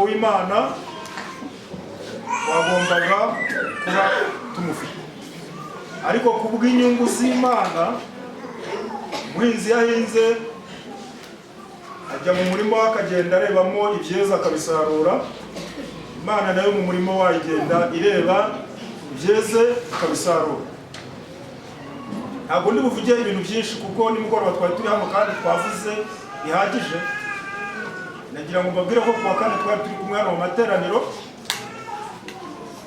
Speaker 1: w'Imana, wagombaga kuba tumufite. Ariko ku bw'inyungu z'Imana, umuhinzi yahinze ajya mu murimo we akagenda arebamo ibyeza akabisarura. Imana nayo mu murimo wayo igenda ireba ibyeze ikabisarura. Ntabwo ndi buvuge ibintu byinshi kuko nimugoroba twari turi hano kandi twavuze bihagije. Nagira ngo mbabwire ko kuwa kane twari turi kumwe hano mu materaniro,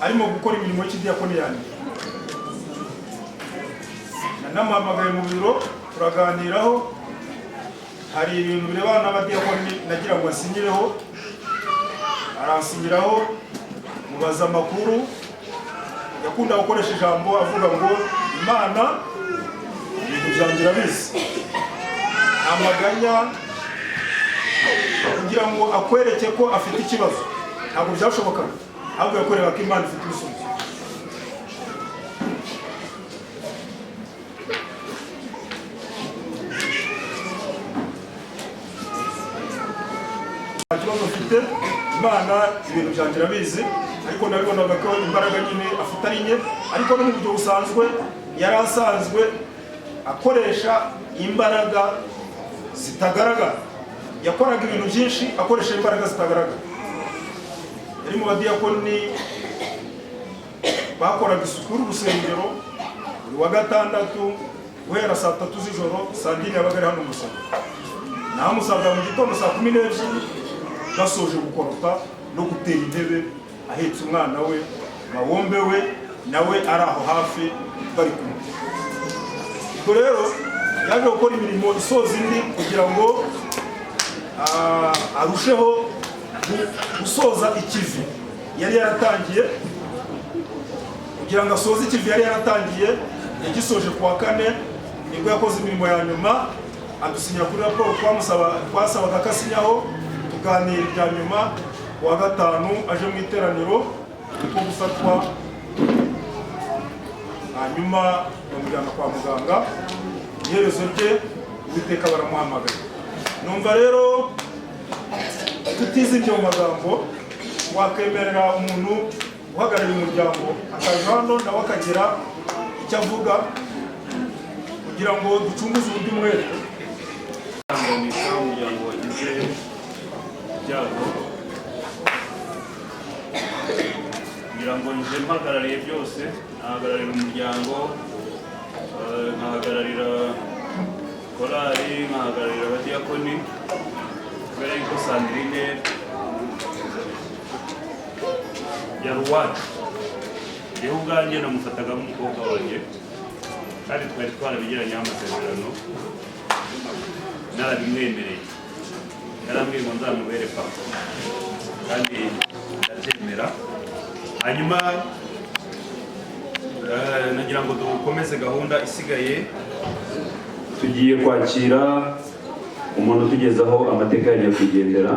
Speaker 1: arimo gukora imirimo y'ikidiyakoni yanjye. Namuhamagaye mu biro turaganiraho, hari ibintu birebana n'abadiyakoni nagira ngo asinyireho. Aransinyiraho, mubaza amakuru, yakunda gukoresha ijambo avuga ngo Imana ibintu byanjye irabizi. Amaganya kugira ngo akwereke ko afite ikibazo ntabwo byashobokaga, ahubwo yakwereka ko Imana ifite ibisubizo. Ikibazo mfite, Imana ibintu byanjye irabizi, ariko nabibonaga ko imbaraga nyine afite ari nke. Ariko no mu buryo busanzwe yari asanzwe akoresha imbaraga zitagaragara, yakoraga ibintu byinshi akoresha imbaraga zitagaragara. Yari mu badiyakoni bakoraga isuku y'urusengero buri wa gatandatu guhera saa 3 z'ijoro. Sandrine yabaga ari hano umusaba, naho musabwa mu gitondo saa 12 basoje gukorota no gutera intebe, ahetse umwana we Mawombe we nawe ari aho hafi bari kumwe. Ubwo rero yaje gukora imirimo isoza indi kugira ngo arusheho gusoza ikivi yari yaratangiye. Kugira ngo asoze ikivi yari yaratangiye, yagisoje kuwa kane nibwo yakoze imirimo ya nyuma, adusinyira kuri raporo twasabaga ko asinyaho, tuganira ibya nyuma. Kuwa gatanu aje mu iteraniro ko gufatwa, hanyuma bamujyana kwa muganga. Iherezo rye Uwiteka baramuhamagaye. Numva rero tutizibye mu magambo, wakwemerera umuntu uhagarariye umuryango akaza hano nawe akagira icyo avuga kugira ngo ducunguze uburyo umwete.
Speaker 4: Umuryango wagize ibyago kugira ngo nje mpagarariye byose, nahagararira umuryango, nkahagararira korali, nkahagararira abadiyakoni, kubera yuko Sandrine yari uwacu. Yewe ubwanjye namufataga nk'umukobwa wanjye, kandi twari twarabigiranyeho amasezerano. narabimwemereye, yarambwiye ngo nzamubere papa kandi ndabyemera. Hanyuma nagira ngo dukomeze gahunda isigaye. Tugiye kwakira umuntu utugezaho amateka ya nyakwigendera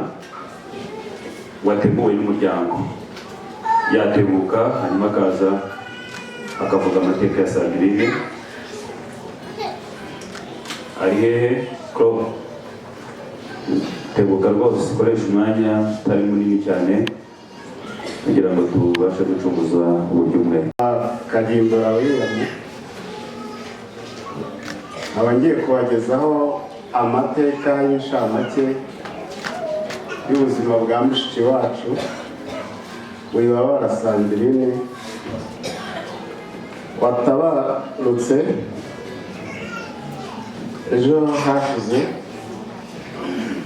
Speaker 4: wateguwe n'umuryango. Yateguka hanyuma akaza akavuga amateka ya Sandrine. Ari hehe? Ko teguka rwose, ukoresha umwanya utari munini cyane kugira ngo tubashe gucunguza uburyo umwe.
Speaker 5: Kagimbura William, nkaba ngiye kubagezaho amateka y'inshamake y'ubuzima bwa mushiki wacu Wibabara Sandrine watabarutse ejo hashize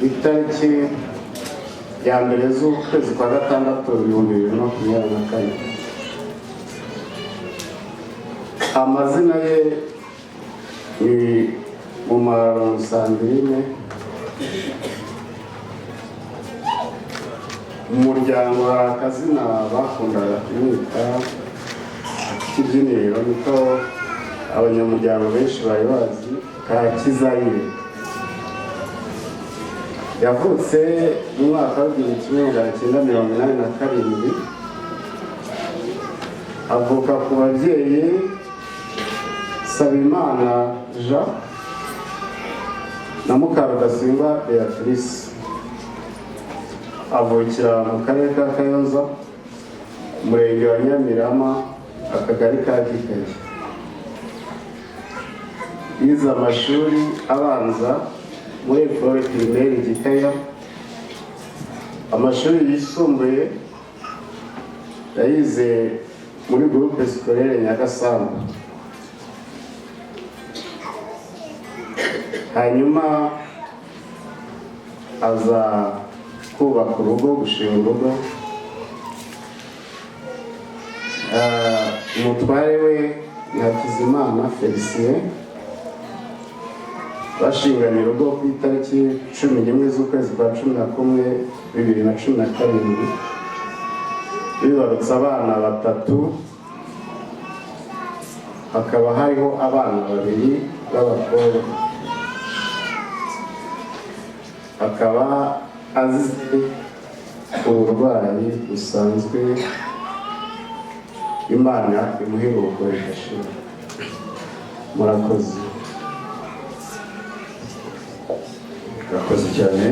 Speaker 5: itariki ya mbere z'ukwezi kwa gatandatu 2024. Amazina ye ni Umumaro Sandrine. Umuryango hari akazina bakundaga kumwita k'ibyiniro, niko abanyamuryango benshi bari bazi, ka Kizayire. Yavutse mu mwaka w'1987, avuka ku babyeyi Sabimana Jean na Mukarudasingwa Beatrice. Avukira mu karere ka Kayonza, umurenge wa Nyamirama, akagari ka Gikayi. Yize amashuri abanza muri Ecole Primaire Gikaya. Amashuri yisumbuye yayize muri Groupe Scolaire Nyagasambu. Hanyuma aza kubaka urugo, gushinga urugo. Umutware we ni Hakizimana Felicien. Bashinganye urugo ku itariki 11 z'ukwezi kwa 11 2017. Bibarutse abana batatu, hakaba hariho abana babiri b'abakobwa. Akaba azize uburwayi busanzwe, Imana imuheruko igashira. Murakoze.
Speaker 3: Murakoze cyane.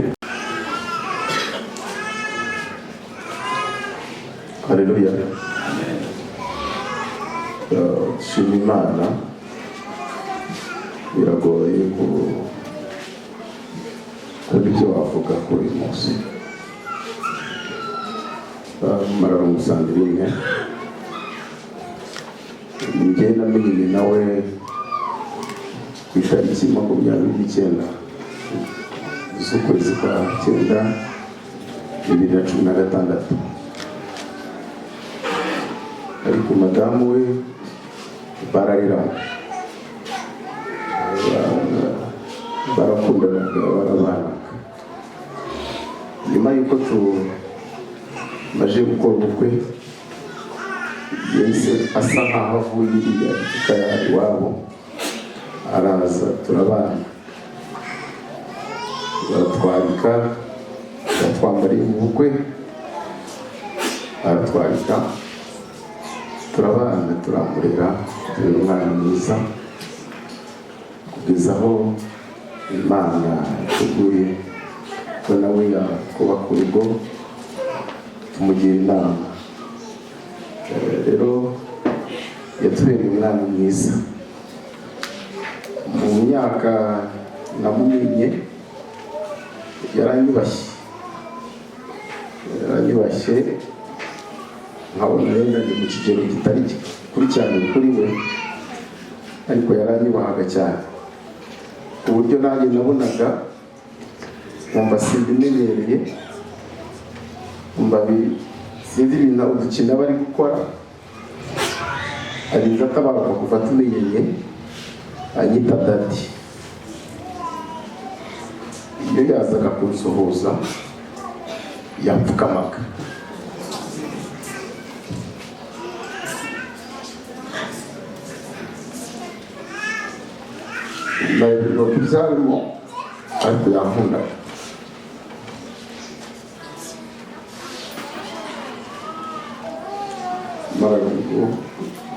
Speaker 3: Haleluya. Shima Imana. Biragoye kugira icyo wavuga kuri uyu munsi. Umumaro Sandrine, njye namenye nawe ku itariki 29 z'ukwezi kwa 9 2016. Ariko madamu we barariraho, barakundana, barabana. Nyuma y'uko tumaze gukora ubukwe, yahise asa nkaho avuye iriya ikaya iwabo, araza turabana, baratwarika, batwambariye mu bukwe, aratwarika, turabana, turamurera, turi umwana mwiza, kugeza aho Imana ituguye ko nawe yakubaka urugo, tumugira inama. Rero yatubereye umwana mwiza. Mu myaka namumenye yaranyubashye, nkabona yenda ni mu kigero kitari kuri cyane kuri we, ariko yaranyubahaga cyane ku buryo nanjye nabonaga nkumva simbimenyereye, nkumva sinzi ibintu udukina bari gukora, arinze atabaruka kuva tumenyeye, anyita dadi.
Speaker 5: iyo yazaga kunsuhuza yapfukamaga, nabibwirwa ko ibyarimo ariko yankundaga. Maragungu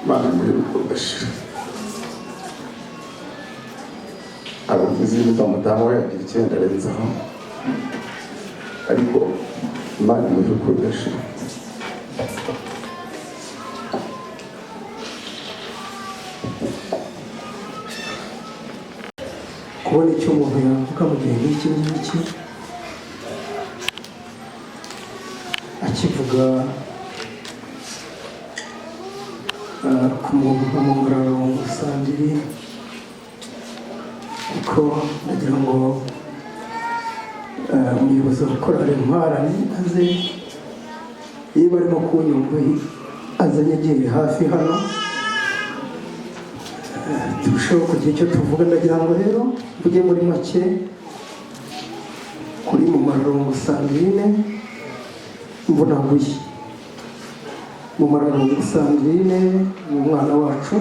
Speaker 5: Imana imuheruka ugashira. Abavuzi b'uko mudamu we yagira icyenda arenzaho, ariko Imana imuheruka ugashira.
Speaker 6: kubona icyo umuntu yavuga mu gihe nk'iki ngiki, akivuga ku muntu nka Mumurarungu Sandrine, kuko nagira ngo umuyobozi wa korali Ntwarane aze, niba arimo kunyumva aze anyegere hafi hano turushaho kugira icyo tuvuga. Ndagira ngo rero mvuge muri make kuri Mumurarungu Sandrine Mvunaguye. Mumurarungu Sandrine ni umwana wacu,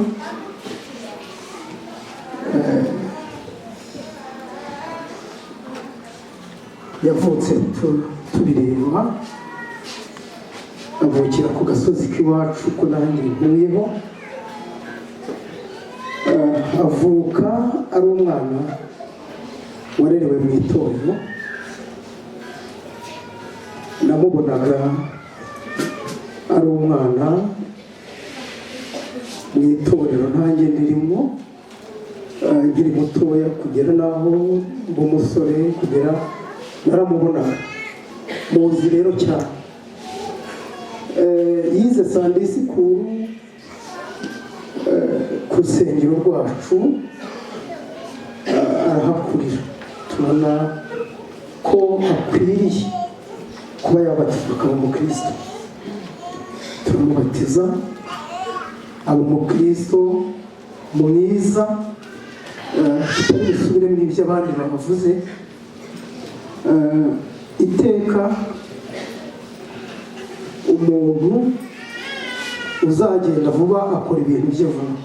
Speaker 6: yavutse tubireba, avukira ku gasozi k'iwacu ko nanjye ntuyeho. Avuka ari umwana warerewe mu itorero, namubonaga ari umwana mu itorero nanjye ndirimo, nkiri mutoya kugera naho b'umusore kugera naramubonaga. Muzi rero cyane, yize Sunday School ku rusengero rwacu, arahakurira. Tubona ko akwiriye kuba yabatizwa akaba umukristo, turamubatiza aba umukristo mwiza. Tutabisubiremo ibyo abandi bavuze. Iteka umuntu uzagenda vuba akora ibintu bye vuba.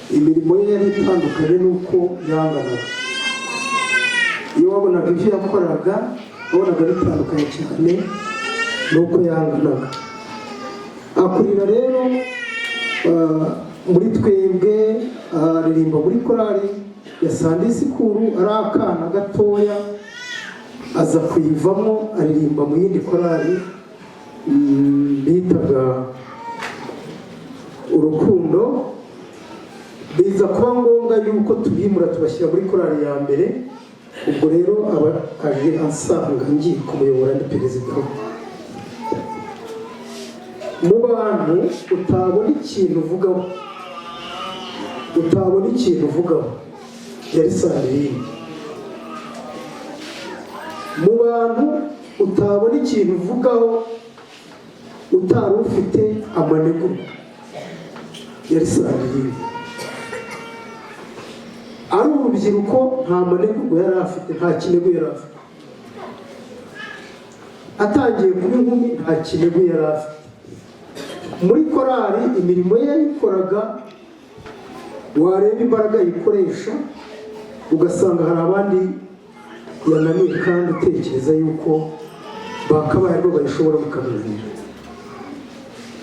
Speaker 6: Imirimo ye yari itandukanye n'uko yanganaga. Iyo wabonaga ibyo yakoraga wabonaga bitandukanye cyane n'uko yanganaga. Akurira rero muri twebwe, aririmba muri korali ya Sunday School ari akana gatoya, aza kuyivamo aririmba mu yindi korali bitaga Urukundo. Biza kuba ngombwa yuko tubimura tubashyira muri korali ya mbere. Ubwo rero aba aje ansanga ngiye kumuyobora ni perezida we. Mu bantu utabona ikintu uvugaho, yari Sandrine. Mu bantu utabona ikintu uvugaho utari ufite amaneguro, yari Sandrine. Ari urubyiruko nta maneguro yari afite, nta kinego yari afite. Atangiye kuba inkumi nta kinego yari afite. Muri korali imirimo ye yayikoraga, wareba imbaraga yikoresha ugasanga hari abandi yananiye, kandi utekereza yuko bakabaye ariko bayishobora mukaganira.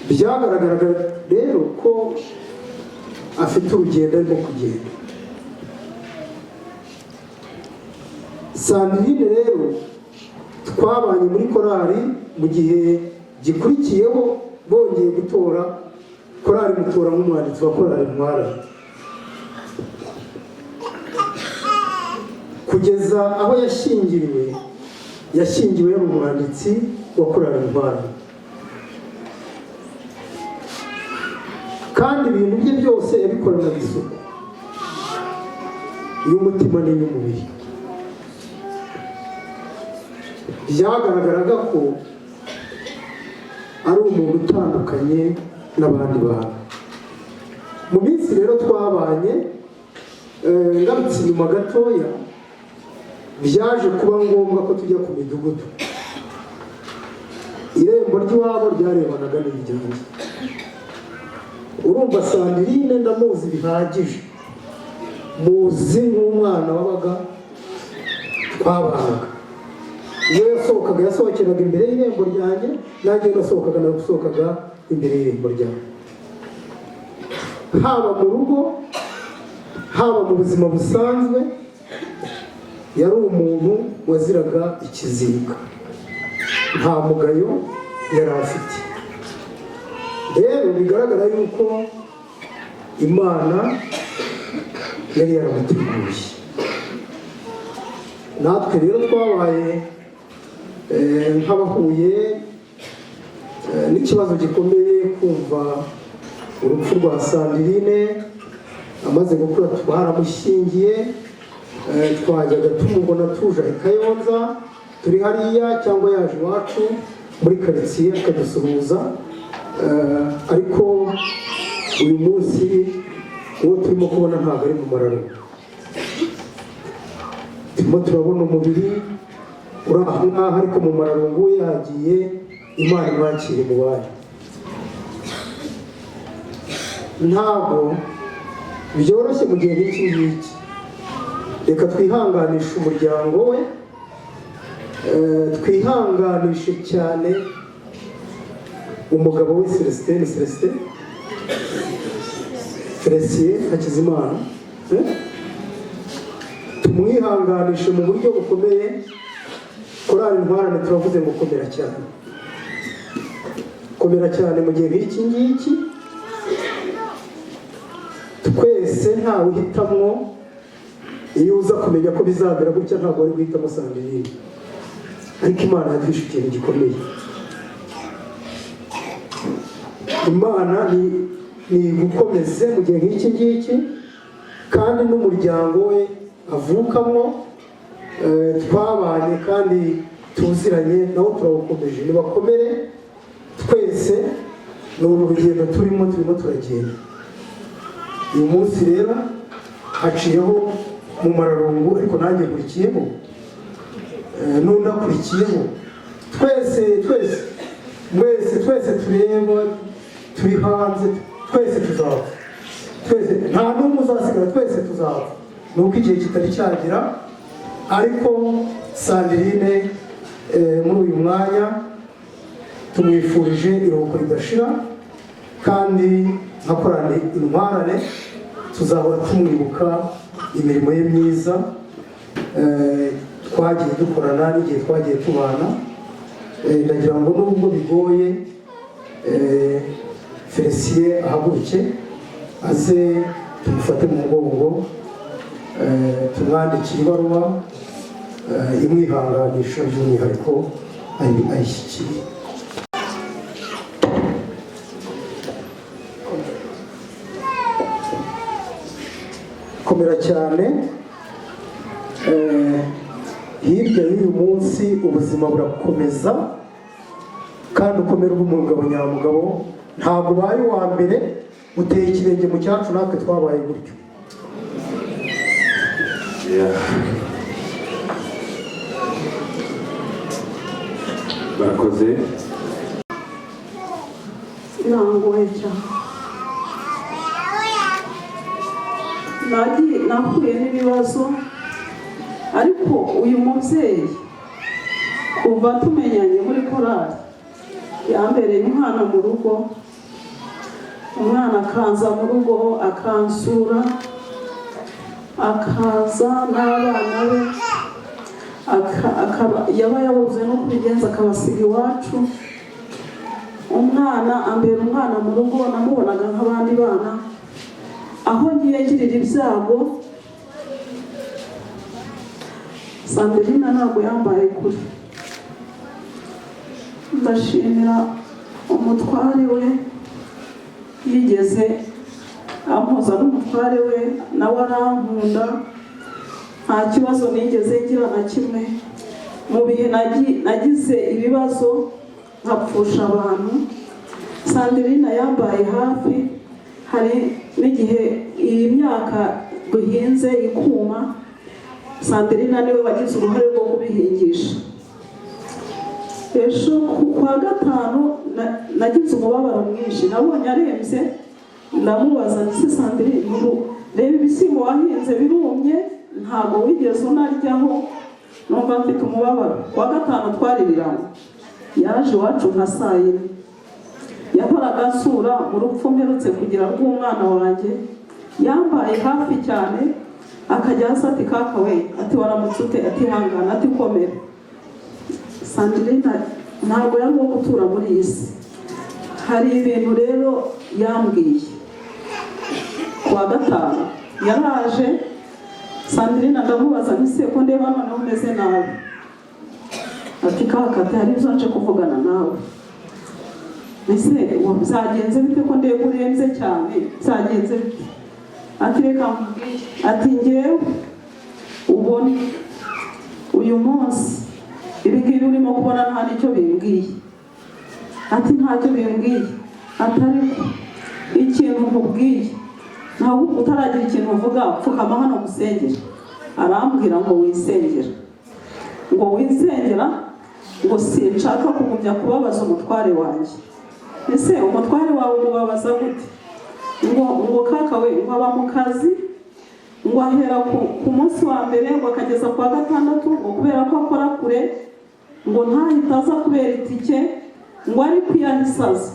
Speaker 6: Byagaragaraga rero ko afite urugendo arimo kugenda. Sandrine rero twabanye muri korali, mu gihe gikurikiyeho bongeye gutora korali, mutora nk'umwanditsi wa korali Ntwarane, kugeza aho yashyingiwe yari umwanditsi wa korali Ntwarane. Kandi ibintu bye byose yabikoranaga isuku y'umutima n'iy'umubiri. Byagaragaraga ko ari umuntu utandukanye n'abandi bantu. Mu minsi rero twabanye, ngarutse inyuma gatoya, byaje kuba ngombwa ko tujya ku midugudu. Irembo ry'iwabo ryarebanaga n'iryanjye. Urumva Sandirine ndamuzi bihagije, muzi nk'umwana wabaga twabanaga. Iyo yasohokeraga imbere y'irembo ryanjye, nanjye nasohokaga imbere y'irembo ryanjye. Haba mu rugo, haba mu buzima busanzwe, yari umuntu waziraga ikizirika, nta mugayo yari afite. Rero bigaragara yuko Imana yari yaramuteguye. Natwe rero twabaye nk'abahuye n'ikibazo gikomeye kumva urupfu rwa Sandirine. Amaze gukura twaramushyingiye, twajyaga tumubona tuje i Kayonza, turi hariya cyangwa yaje iwacu muri karitsiye akadusuhuza. Ariko uyu munsi uwo turimo kubona ntabwo ari mu mararugo. Turimo turabona umubiri uri aha ngaha, ariko mu mararugo we yagiye, Imana imwakire mu bayo. Ntabwo byoroshye mu gihe nk'iki ngiki. Reka twihanganishe umuryango we, twihanganishe cyane umugabo we Felicien Hakizimana. Tumwihanganishe mu buryo bukomeye. Korali Intwarane turavuze ngo komera cyane, komera cyane mu gihe nk'iki ngiki. Twese ntawe uhitamwo, iyo uza kumenya ko bizabera gutya ntabwo wari guhitamo Sandirine, ariko Imana yaduhishe ikintu gikomeye. Imana ni gukomeze mu gihe nk'iki ngiki, kandi n'umuryango we avukamo twabanye kandi tuziranye nawo turawukomeje. Nibakomere, twese ni uru rugendo turimo turagenda. Uyu munsi rero haciyeho mu mararungu, ariko nanjye nkurikiyeho, n'undi akurikiyeho. Twese tureba, turi hanze, twese tuzapfa. Twese nta n'umwe uzasigara, twese tuzapfa. Nuko igihe kitari cyagera, ariko Sandirine muri uyu mwanya tumwifurije iruhuko ridashira, kandi nka Korali Intwarane tuzahora tumwibuka imirimo ye myiza twagiye dukorana n'igihe twagiye tubana. Ndagira ngo nubwo bigoye, Felicien ahaguruke aze tumufate mu mugongo, tumwandikire ibaruwa imwihanganisha by'umwihariko ayishyikiriye. Komera cyane. Hirya y'uyu munsi ubuzima burakomeza, kandi ukomera uri umugabo nyamugabo. Ntabwo ubaye uwa mbere uteye ikirenge mu cyacu, natwe twabaye gutyo.
Speaker 4: Barakoze.
Speaker 7: Birangoye cyane. Nahuye n'ibibazo, ariko uyu mubyeyi kuva tumenyanye muri korali yambereye umwana mu rugo. Umwana akaza mu rugo akansura, akaza n'abana be, yaba yabuze no kubigenza akabasiga iwacu. Umwana ambera umwana mu rugo, namubonaga nk'abandi bana. Aho ngiye ngirira ibyago, Sandirine ntabwo yambaye kure. Ndashimira umutware we, yigeze ampuza n'umutware we, nawe arankunda. Nta kibazo nigeze ngira na kimwe. Mu bihe nagize ibibazo nkapfusha abantu, Sandirine yambaye hafi. Hari n'igihe iyi myaka duhinze ikuma, Sandrine niwe wagize uruhare rwo kubihingisha. Ejo kwa gatanu nagize umubabaro mwinshi, nabonye arembye, ndamubaza nti Sandrine, reba ibishyimbo wahinze birumye, ntabwo wigeze unaryaho, numva mfite umubabaro. Kwa gatanu twaririramo, yaje iwacu nka saa yine, yahoraga ansura mu rupfu mperutse kugira rw'umwana wanjye, yambaye hafi cyane, akajya hasi ati kaka we, ati waramutse ute, ati hangana, ati komera. Sandrine ntabwo yarimo gutura muri iyi si. Hari ibintu rero yambwiye. Kuwa gatanu yaraje, Sandrine ndamubaza nti se ko ndeba none umeze nabi, ati kaka ati hari ibyo nje kuvugana nawe. Ese byagenze bite ko ndeba urenze cyane, byagenze bite? Ati reka mubwire, ati ngewe ubona uyu munsi ibi ngibi urimo kubona nta n'icyo bimbwiye, ati ntacyo bimbwiye, ati ariko ikintu nkubwiye ntabwo utaragira ikintu uvuga, pfukama hano gusengera. Arambwira ngo wisengera, ngo wisengera, ngo sinshaka kugumya kubabaza umutware wanjye. Ese umutware wawe umubabaza gute? Ngo kaka we, ngo aba mu kazi, ngo ahera ku munsi wa mbere ngo akageza kwa gatandatu, ngo kubera ko akora kure, ngo ntahitaza kubera itike, ngo ari kwiyahisaza,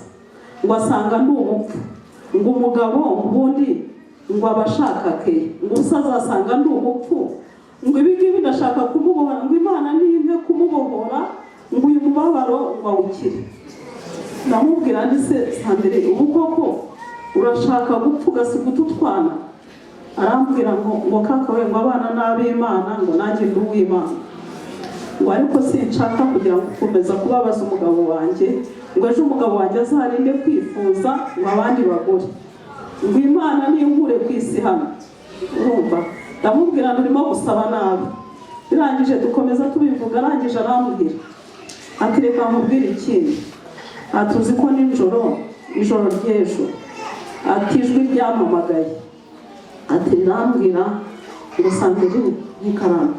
Speaker 7: ngo asanga ndi umupfu, ngo umugabo ubundi ngo abashaka ke, ngo usazasanga ndi umupfu, ngo ibi ngibi ndashaka kumubohora, ngo Imana nimpe kumubohora, ngo uyu mubabaro ngo awukire. Ndamubwira ndi se Sandrine, ubu koko urashaka gupfa ugasiga ututwana? Arambwira ngo kaka we, ngo abana n'ab'Imana, ngo nanjye ndi uw'Imana, ngo ariko sinshaka kugira ngo ukomeza kubabaza umugabo wanjye, ngo ejo umugabo wanjye azarinde kwifuza ngo abandi bagore, ngo Imana ninkure ku isi hano. Urumva? Ndamubwira ndimo gusaba nabi. Birangije dukomeza tubivuga, arangije arambwira ati reka nkubwire ikindi, ati uzi ko nijoro, ijoro ry'ejo, ati ijwi ryampamagaye, ati rirambwira ngo Sandrine ntikarame,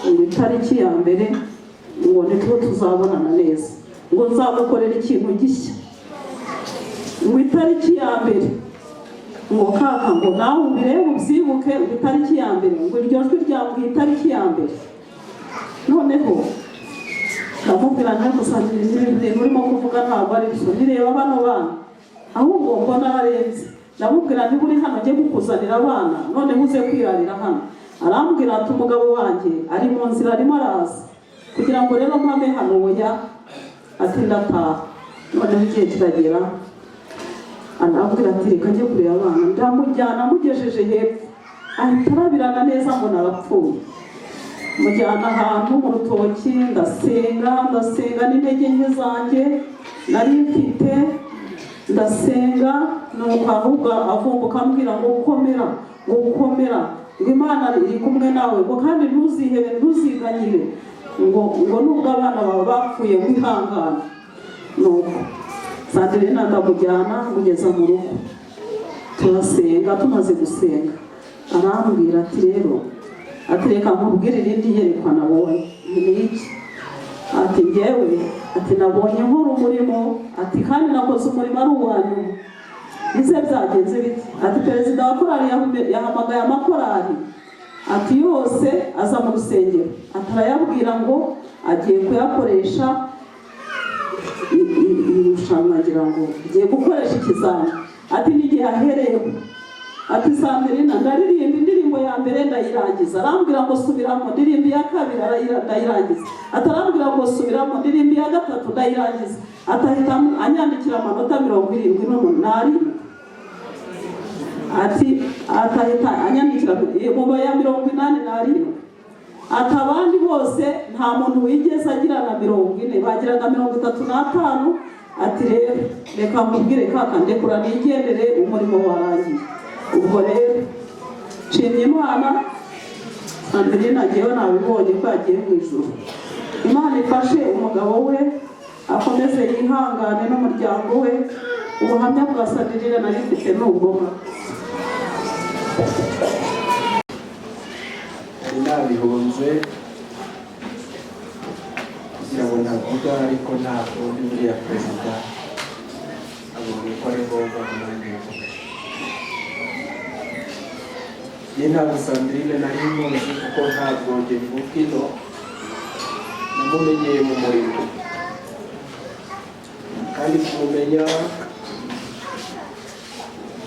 Speaker 7: ngo itariki ya mbere ngo nitwo tuzabonana neza, ngo nzagukorera ikintu gishya, ngo itariki ya mbere, ngo kaka ngo nawe ubirebe ubyibuke, ngo itariki ya mbere, ngo iryo jwi ryambwiye itariki ya mbere. Noneho ndamubwira ntabwo Sandrine ibintu urimo kuvuga ntabwo ari byo, nireba bano bana ahubwo mbona arenze. Ndamubwira niba uri hano njye kukuzanira abana, none uze kwirarira hano. Arambwira ati umugabo wanjye ari mu nzira arimo araza, kugira ngo rero mpame hano oya, ati ndataha. Noneho igihe kiragera, arambwira ati reka njye kureba abana. Ndamujyana mugejeje hepfo, ahita arabirana neza ngo narapfuye. Mujyana ahantu mu rutoki, ndasenga n'intege nke zanjye nari mfite, ndasenga, nuko ahubwo avumbuka ambwira ngo ukomera, ngo ukomera, ngo Imana iri kumwe nawe, ngo kandi ntuzihebe, ntuziganyire, ngo nubwo abana bawe bapfuye wihangana. Nuko Sandrine ndamujyana mugeza mu rugo, turasenga. Tumaze gusenga arambwira ati rero, ati reka nkubwire irindi yerekwa nabonye. Ni iki? Ati ngewe, ati nabonye nkora umurimo, ati kandi nakoze umurimo ari uwanyuma. Ese byagenze bite? Ati perezida wa korali yahamagaye amakorali, ati yose aza mu rusengero, atarayabwira ngo agiye kuyakoresha irushanwa, ngira ngo agiye gukoresha ikizami. Ati n'igihe ahereyeho, ati Sandrine ndaririmba indirimbo ya mbere ndayirangiza. Arambwira ngo subiramo ndirimbo ya kabiri, ndayirangiza. Atarambwira ngo subiramo ndirimbo ya gatatu, ndayirangiza. Atahita anyandikira amanota 78. Ati atahita anyandikira mu ya 87. Ati abandi bose nta muntu wigeze agira na 40, bagiraga 35. Ati rero reka nkubwire kaka, ndekura nigendere, umurimo warangiye. Ubwo rero nshimye Imana, Sandrine agiyeho nabibonye ko yagiye mu ijuru. Imana ifashe umugabo we, akomeze yihangane n'umuryango we. Ubuhamya bwa Sandrine nari mfite n'ubwo
Speaker 8: nari nabihunze kugira ngo ntavuga, ariko ntabwo ndi buriya perezida abonye ko ari ngombwa nanjye mvuga. Ye ntabwo Sandrine nari muzi kuko ntabwo njye mvuga ino, namumenyeye mu murimo, kandi kumumenya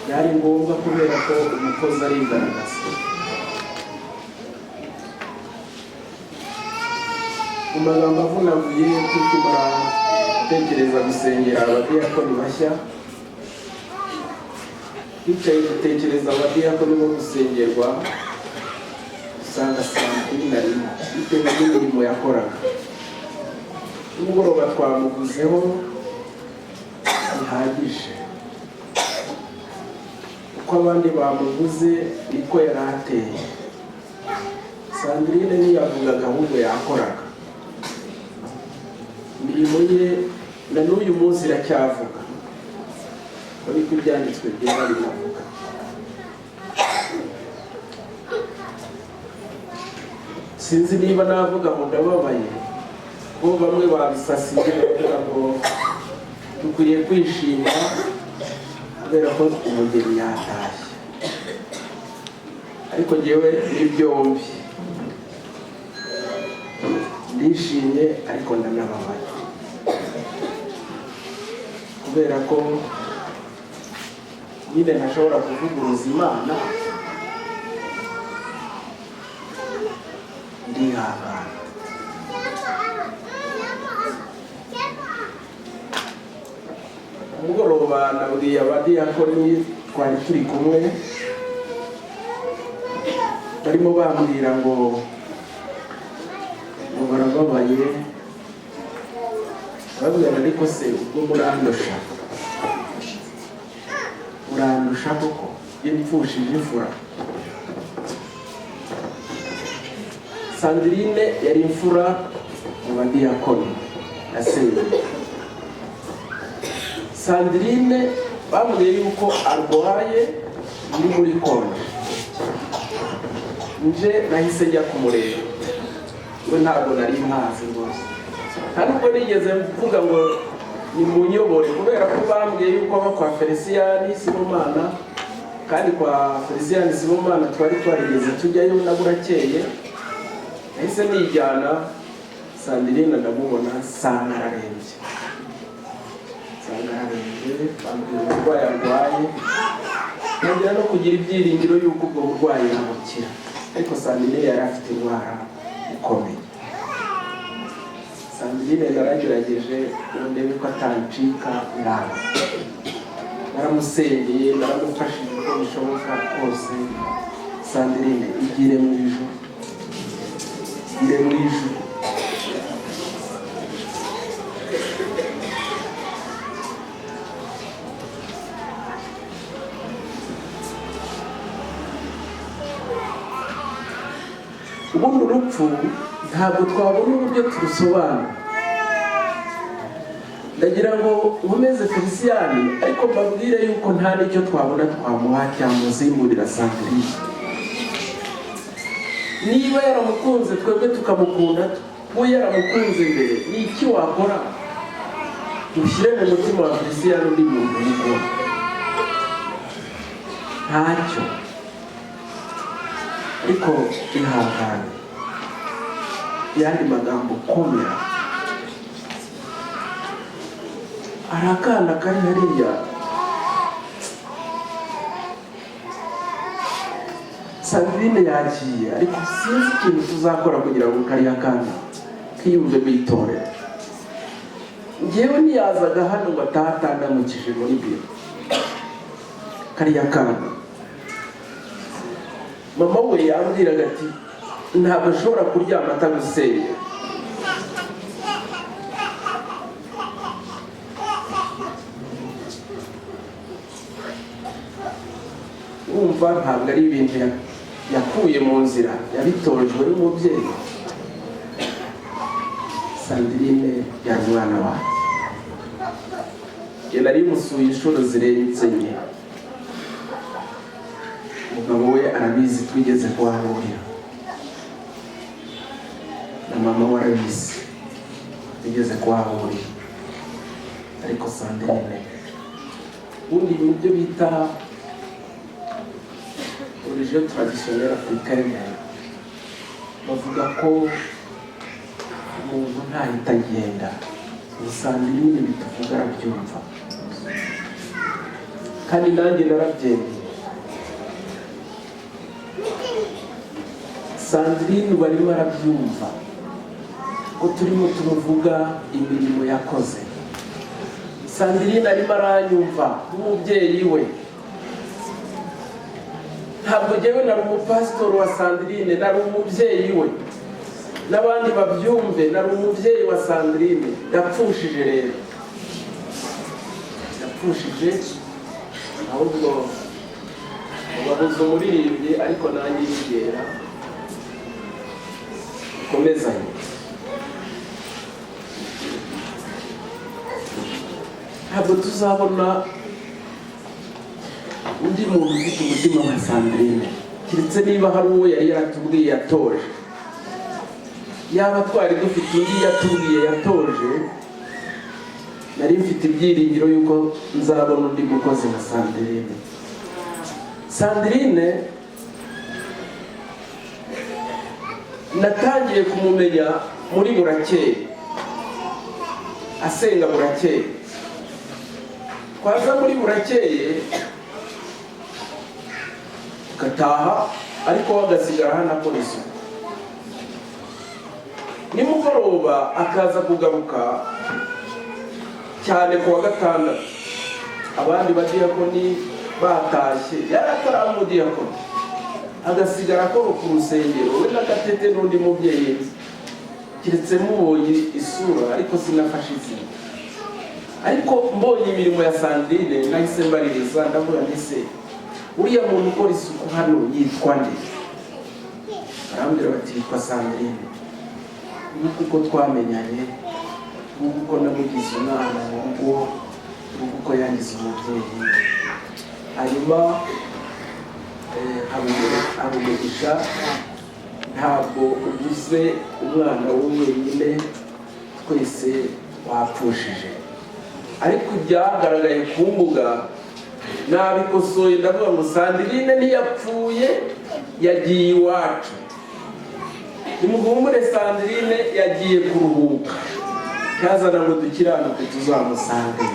Speaker 8: byari ngombwa kubera ko umukozi ari igaragaza. Mu magambo avunaguye tukimara gutekereza gusengera abadiyakoni bashya, twicaye dutekereza abadiyakoni bo gusengerwa, usanga Sandrine arimo bitewe n'imirimo yakoraga. Nimugoroba twamuguzeho bihagije, uko abandi bamuvuze niko yari ateye. Sandrine ntiyavugaga ahubwo yakoraga. Imirimo ye na n'uyu munsi iracyavuga, ariko ibyanditswe byera binavuga. Sinzi niba navuga ngo ndababaye, bo bamwe babisasiye bavuga ngo dukwiriye kwishima kubera ko umugeni yatashye, ariko njyewe ni byombi, ndishimye ariko ndanababaye kubera ko nyine ntashobora kuvuguruza Imana, ndihangana. Umugoroba nabwiye abadiyakoni twari turi kumwe, barimo bambwira ngo barababaye, babwira ariko se ubwo murandusha koko iyo mpfushije imfura. Sandrine yari imfura mu badiyakoni yasenyeye. Sandrine bambwiye yuko arwaye ndi muri konje, nje nahise njya kumureba, we ntabwo nari mpazi rwose, nta nubwo nigeze mvuga ngo ni mu nyobore, kubera ko bambwiye yuko aba kwa Felicien Sibomana, kandi kwa Felicien Sibomana twari twarigeze tujyayo na burakeye. Nahise nijyana Sandrine ndamubona, nsanga ararembye, bambwira uburwayi arwaye, nongera no kugira ibyiringiro yuko ubwo burwayi yamukira, ariko Sandrine yari afite indwara ikomeye. Sandrine naragerageje ndebe ko atancika biranga, naramusengeye, naramufashije uko bishoboka kose. Sandrine igire mu ijuru, igire mu ijuru. Ubundi urupfu ntabwo twabona uburyo turusobanura. Ndagira ngo nkomeze Felicien, ariko mbabwire yuko nta n'icyo twabona twamuha cyamuzimurira Sandrine. Niba yaramukunze twebwe tukamukunda, we yaramukunze mbere, ni iki wakora ushyire mu mutima wa Felicien undi muntu umukunda? Ntacyo. Ariko ihangane, yandi magambo komera. Arakana kari hariya, Sandrine yagiye, ariko sinzi ikintu tuzakora kugira ngo kariya kana kiyumve bitorera. Njyewe niyazaga hano ngo atahatandamukije muri biro, kariya kana mama we yambwiraga ati ntabwo ashobora kuryama ataguseye. Wumva ntabwo ari ibintu yakuye mu nzira, yabitojwe n'umubyeyi. Sandrine yari umwana wanjye, njye nari musuye inshuro zirenze enye. Umugabo we arabizi, twigeze kuhahurira. mama wa Louise bigeze kuhahurira, ariko Sandrine ubundi mu byo bita religion traditionnelle africaine bavuga ko umuntu ntahita agenda, Sandrine bituvuga arabyumva, kandi nanjye narabyemeye. Sandrine barimo arabyumva ko turimo tumuvuga imirimo yakoze. Sandrine arimo aranyumva nk'umubyeyi we. Ntabwo jyewe nari umupasitori wa Sandrine, nari umubyeyi we. N'abandi babyumve, nari umubyeyi wa Sandrine. Yapfushije rero, yapfushije, ahubwo ubabuze umuririmbyi, ariko nanjye yigera komezanye. Ntabwo tuzabona undi muntu ufite umutima wa Sandrine, keretse niba hari uwo yari yaratubwiye yatoje. Yaba twari dufite undi yatubwiye yatoje, nari mfite ibyiringiro yuko nzabona undi mukozi na Sandrine. Sandrine natangiye kumumenya muri Burakeye, asenga Burakeye. Twaza muri Burakeye gataha, ariko wagasigara hano akora isuku. Nimugoroba akaza kugaruka cyane ku wa gatandatu, abandi badiyakoni batashye, yari ataramudiyakoni, agasigara akora ku rusengero we n'agatete n'undi mubyeyi, keretse mubonye isura ariko sinafashe izina. Ariko mbonye imirimo ya Sandrine nahise mbaririza, ndavuga nti se uriya muntu ukora isuku hano yitwa nde? Arambwira bati yitwa Sandrine. Nuko twamenyanye, nuko namugize umwana mu rugo, nuko yangize umubyeyi. Hanyuma abumugisha, ntabwo ubuze umwana we wenyine, twese wapfushije. Ariko ibyagaragaye ku mbuga nabikosoye, ndavuga ngo Sandrine ntiyapfuye, yagiye iwacu. Nimuhumure, Sandrine yagiye kuruhuka, cyazana ngo dukiranuke tuzamusange.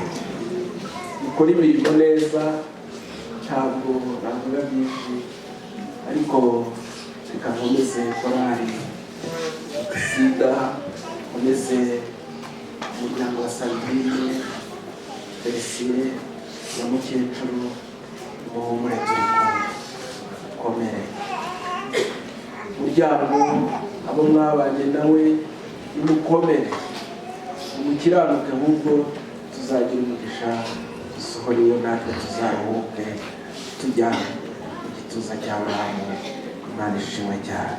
Speaker 8: Mukora imirimo neza, ntabwo navuga byinshi, ariko reka nkomeze korali Sida, nkomeze umuryango wa Sandrine, Felicien na mukecuru, muhumure turi komere. Muryango abo mwabanye nawe nimukomere, mukiranuke, ahubwo tuzagira umugisha, dusohore iyo natwe tuzaruhuke tujya mu gituza cy'Abrahamu. Imana ishimwe cyane.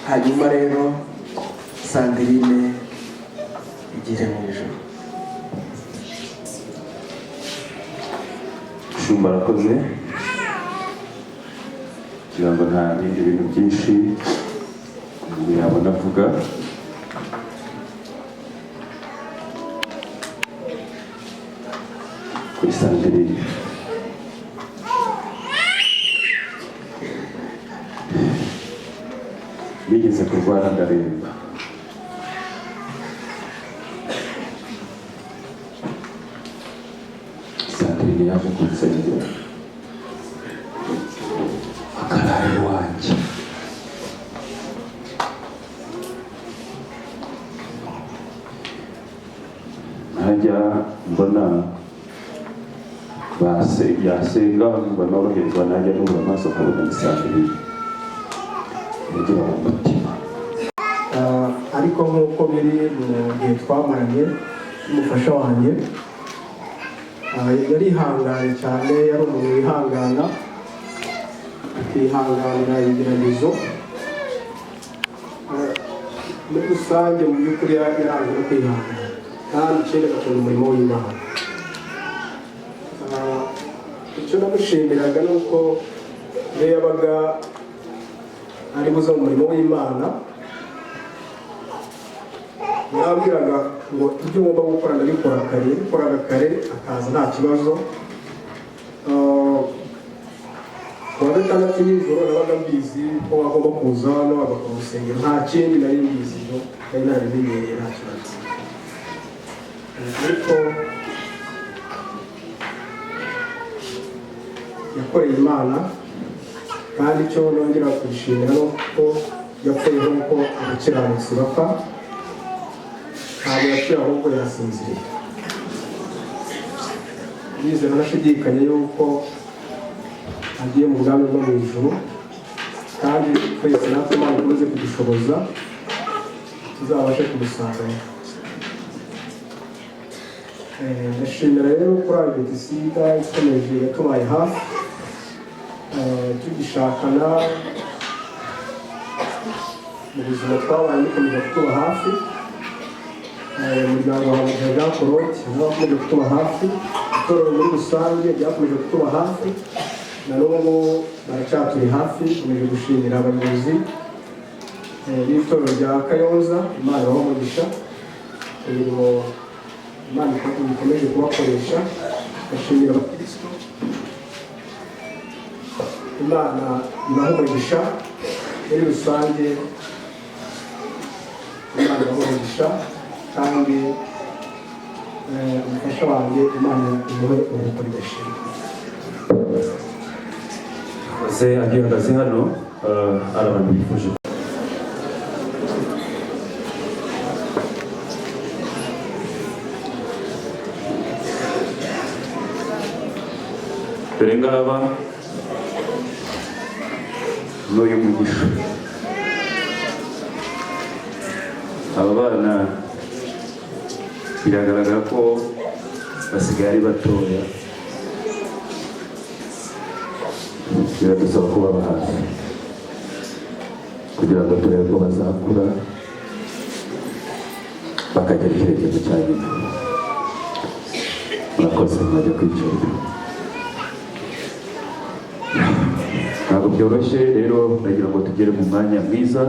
Speaker 8: Hanyuma rero Sandrine igire mu ijuru.
Speaker 4: Shumba arakoze, kugira ngo nta bindi bintu byinshi yabona avuga. Kuri Sandrine bigeze kurwara ndaremba, Sandrine yaje kunsengera akarara iwanjye. Najya mbona yasenga ngo noroherwa, najya nubura amaso akabona ni Sandrine yagira mu mutima.
Speaker 6: Ariko nk'uko biri mu gihe twamaranye n'umufasha wanjye, yarihanganye cyane, yari umuntu wihangana, akihanganira ibigeragezo. Muri rusange mu by'ukuri yaranze no kwihangana, kandi ikindi agakunda umurimo w'Imana. Icyo namushimiraga ni uko iyo yabaga ari buze mu murimo w'Imana, yambwiraga ngo ibyo ngomba gukora ndabikora kare, bikoraga kare akaza nta kibazo. Kuwa gatandatu nijoro nabaga mbizi ko agomba kuza hano agakora urusengero, nta kindi nari mbizi, nari narabimenyereye nta kibazo. Ariko yakoreye Imana, kandi icyo nongera kuyishimira ni uko yapfuye nk'uko abakiranutsi bapfa, ntabwo yapfuye ahubwo yasinziriye. Ndizera ntashidikanya yuko agiye mu bwami bwo mu ijuru, kandi twese natwe Imana ikomeze kudushoboza tuzabashe kumusangayo. Ndashimira rero kuri Adventisita ikomeje yatubaye hafi, tugishakana mu buzima twabaye dukomeza kutuba hafi. Umuryango wa Jean Claude wakomeje kutuba hafi, itorero muri rusange ryakomeje kutuba hafi, na n'ubu baracyaturi hafi. Tukomeje gushimira abayobozi b'itorero rya Kayonza, Imana ibahe umugisha imirimo Imana ikomeje kubakoresha. Ndashimira abakristo, Imana ibahe umugisha muri rusange, Imana ibahe umugisha, kandi umufasha wanjye Imana imuhe urukundo ridashira.
Speaker 4: se agiye ahagaze hano, hari abantu bifuje dore ngaba n'uyu mugisha. Aba bana biragaragara ko basigaye ari batoya, biradusaba kubaba hafi kugira ngo turebe ko bazakura bakagera icyerekezo cya nyina. Murakoze, mwajya kwicara. Ntabwo byoroshye rero, ndagira ngo tugere mu mwanya mwiza.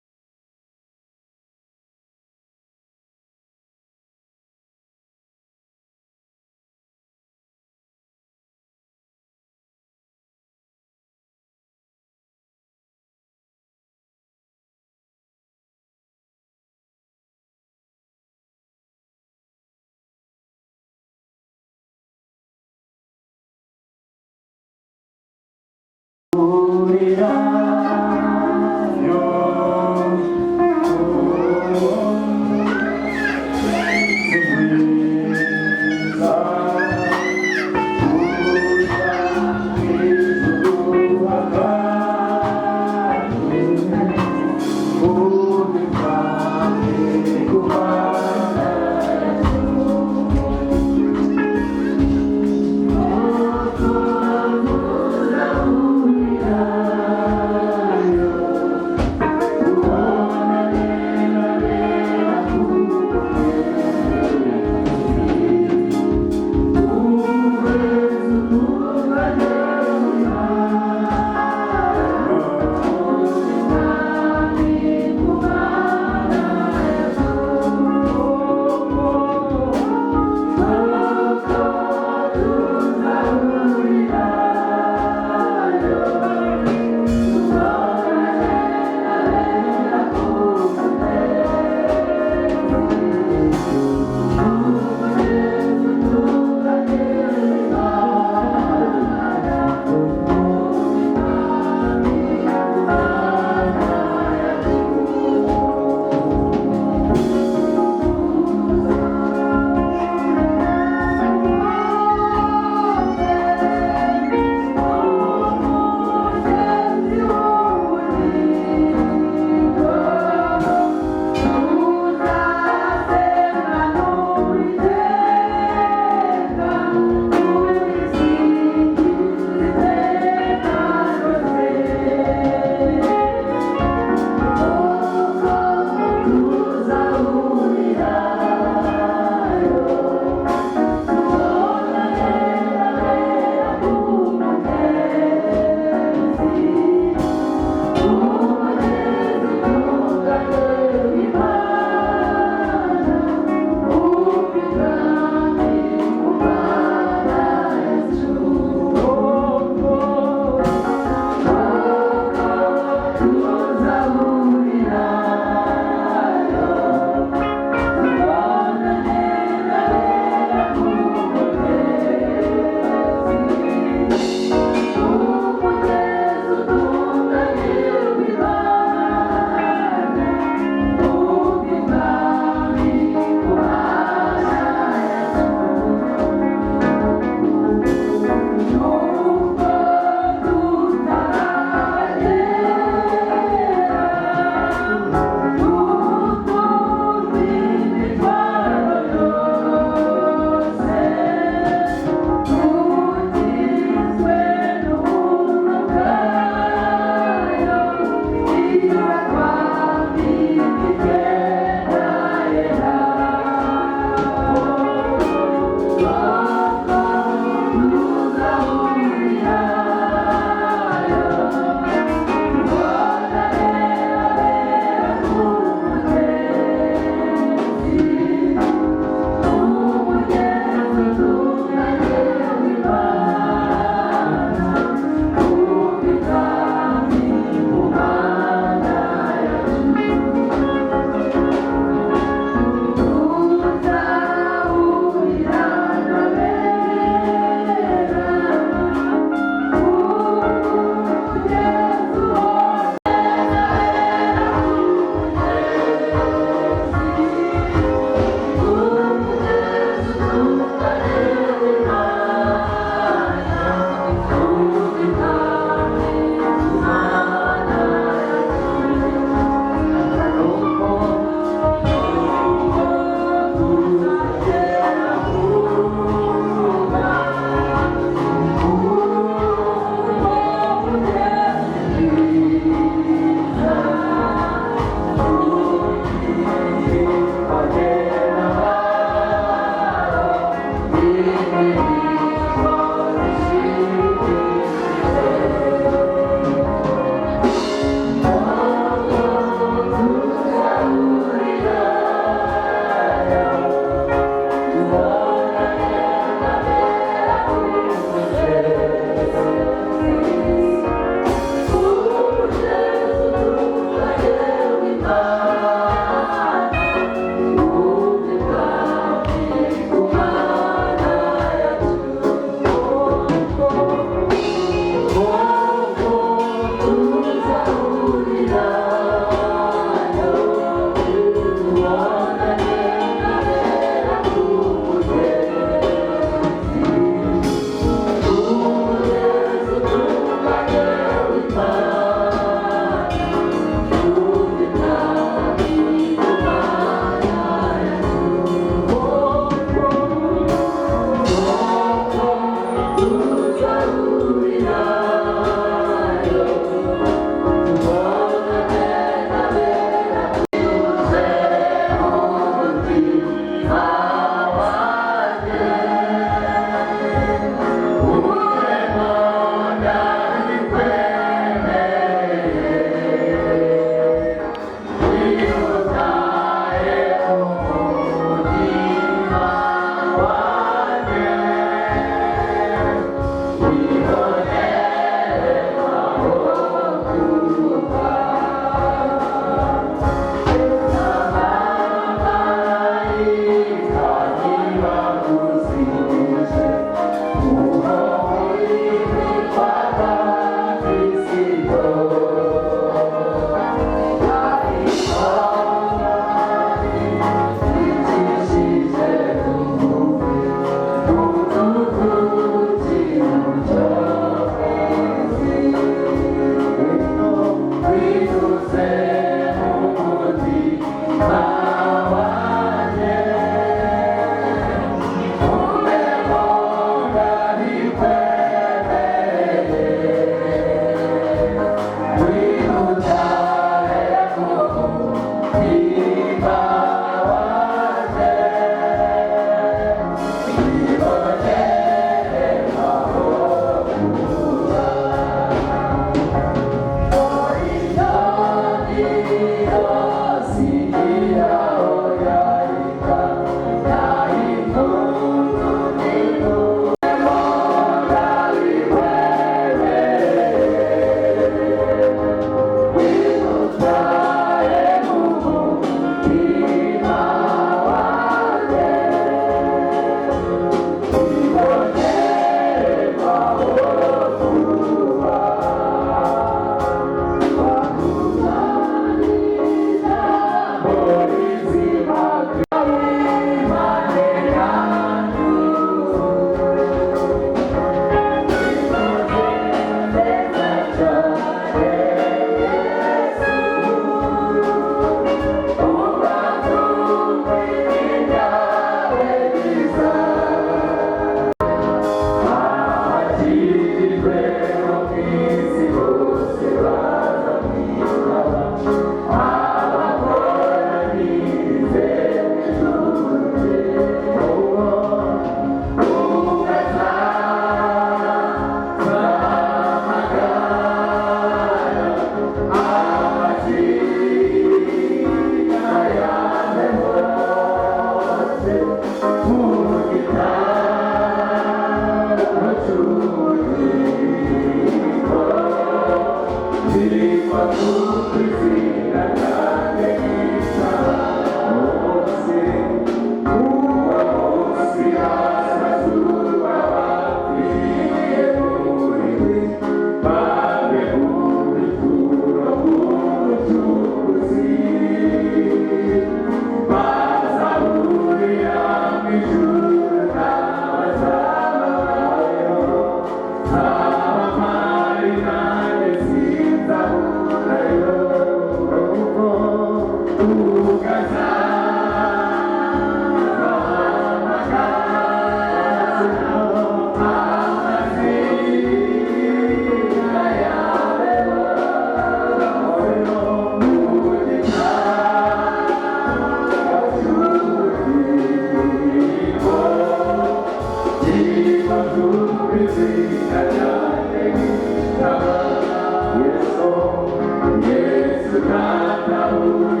Speaker 9: Thank you.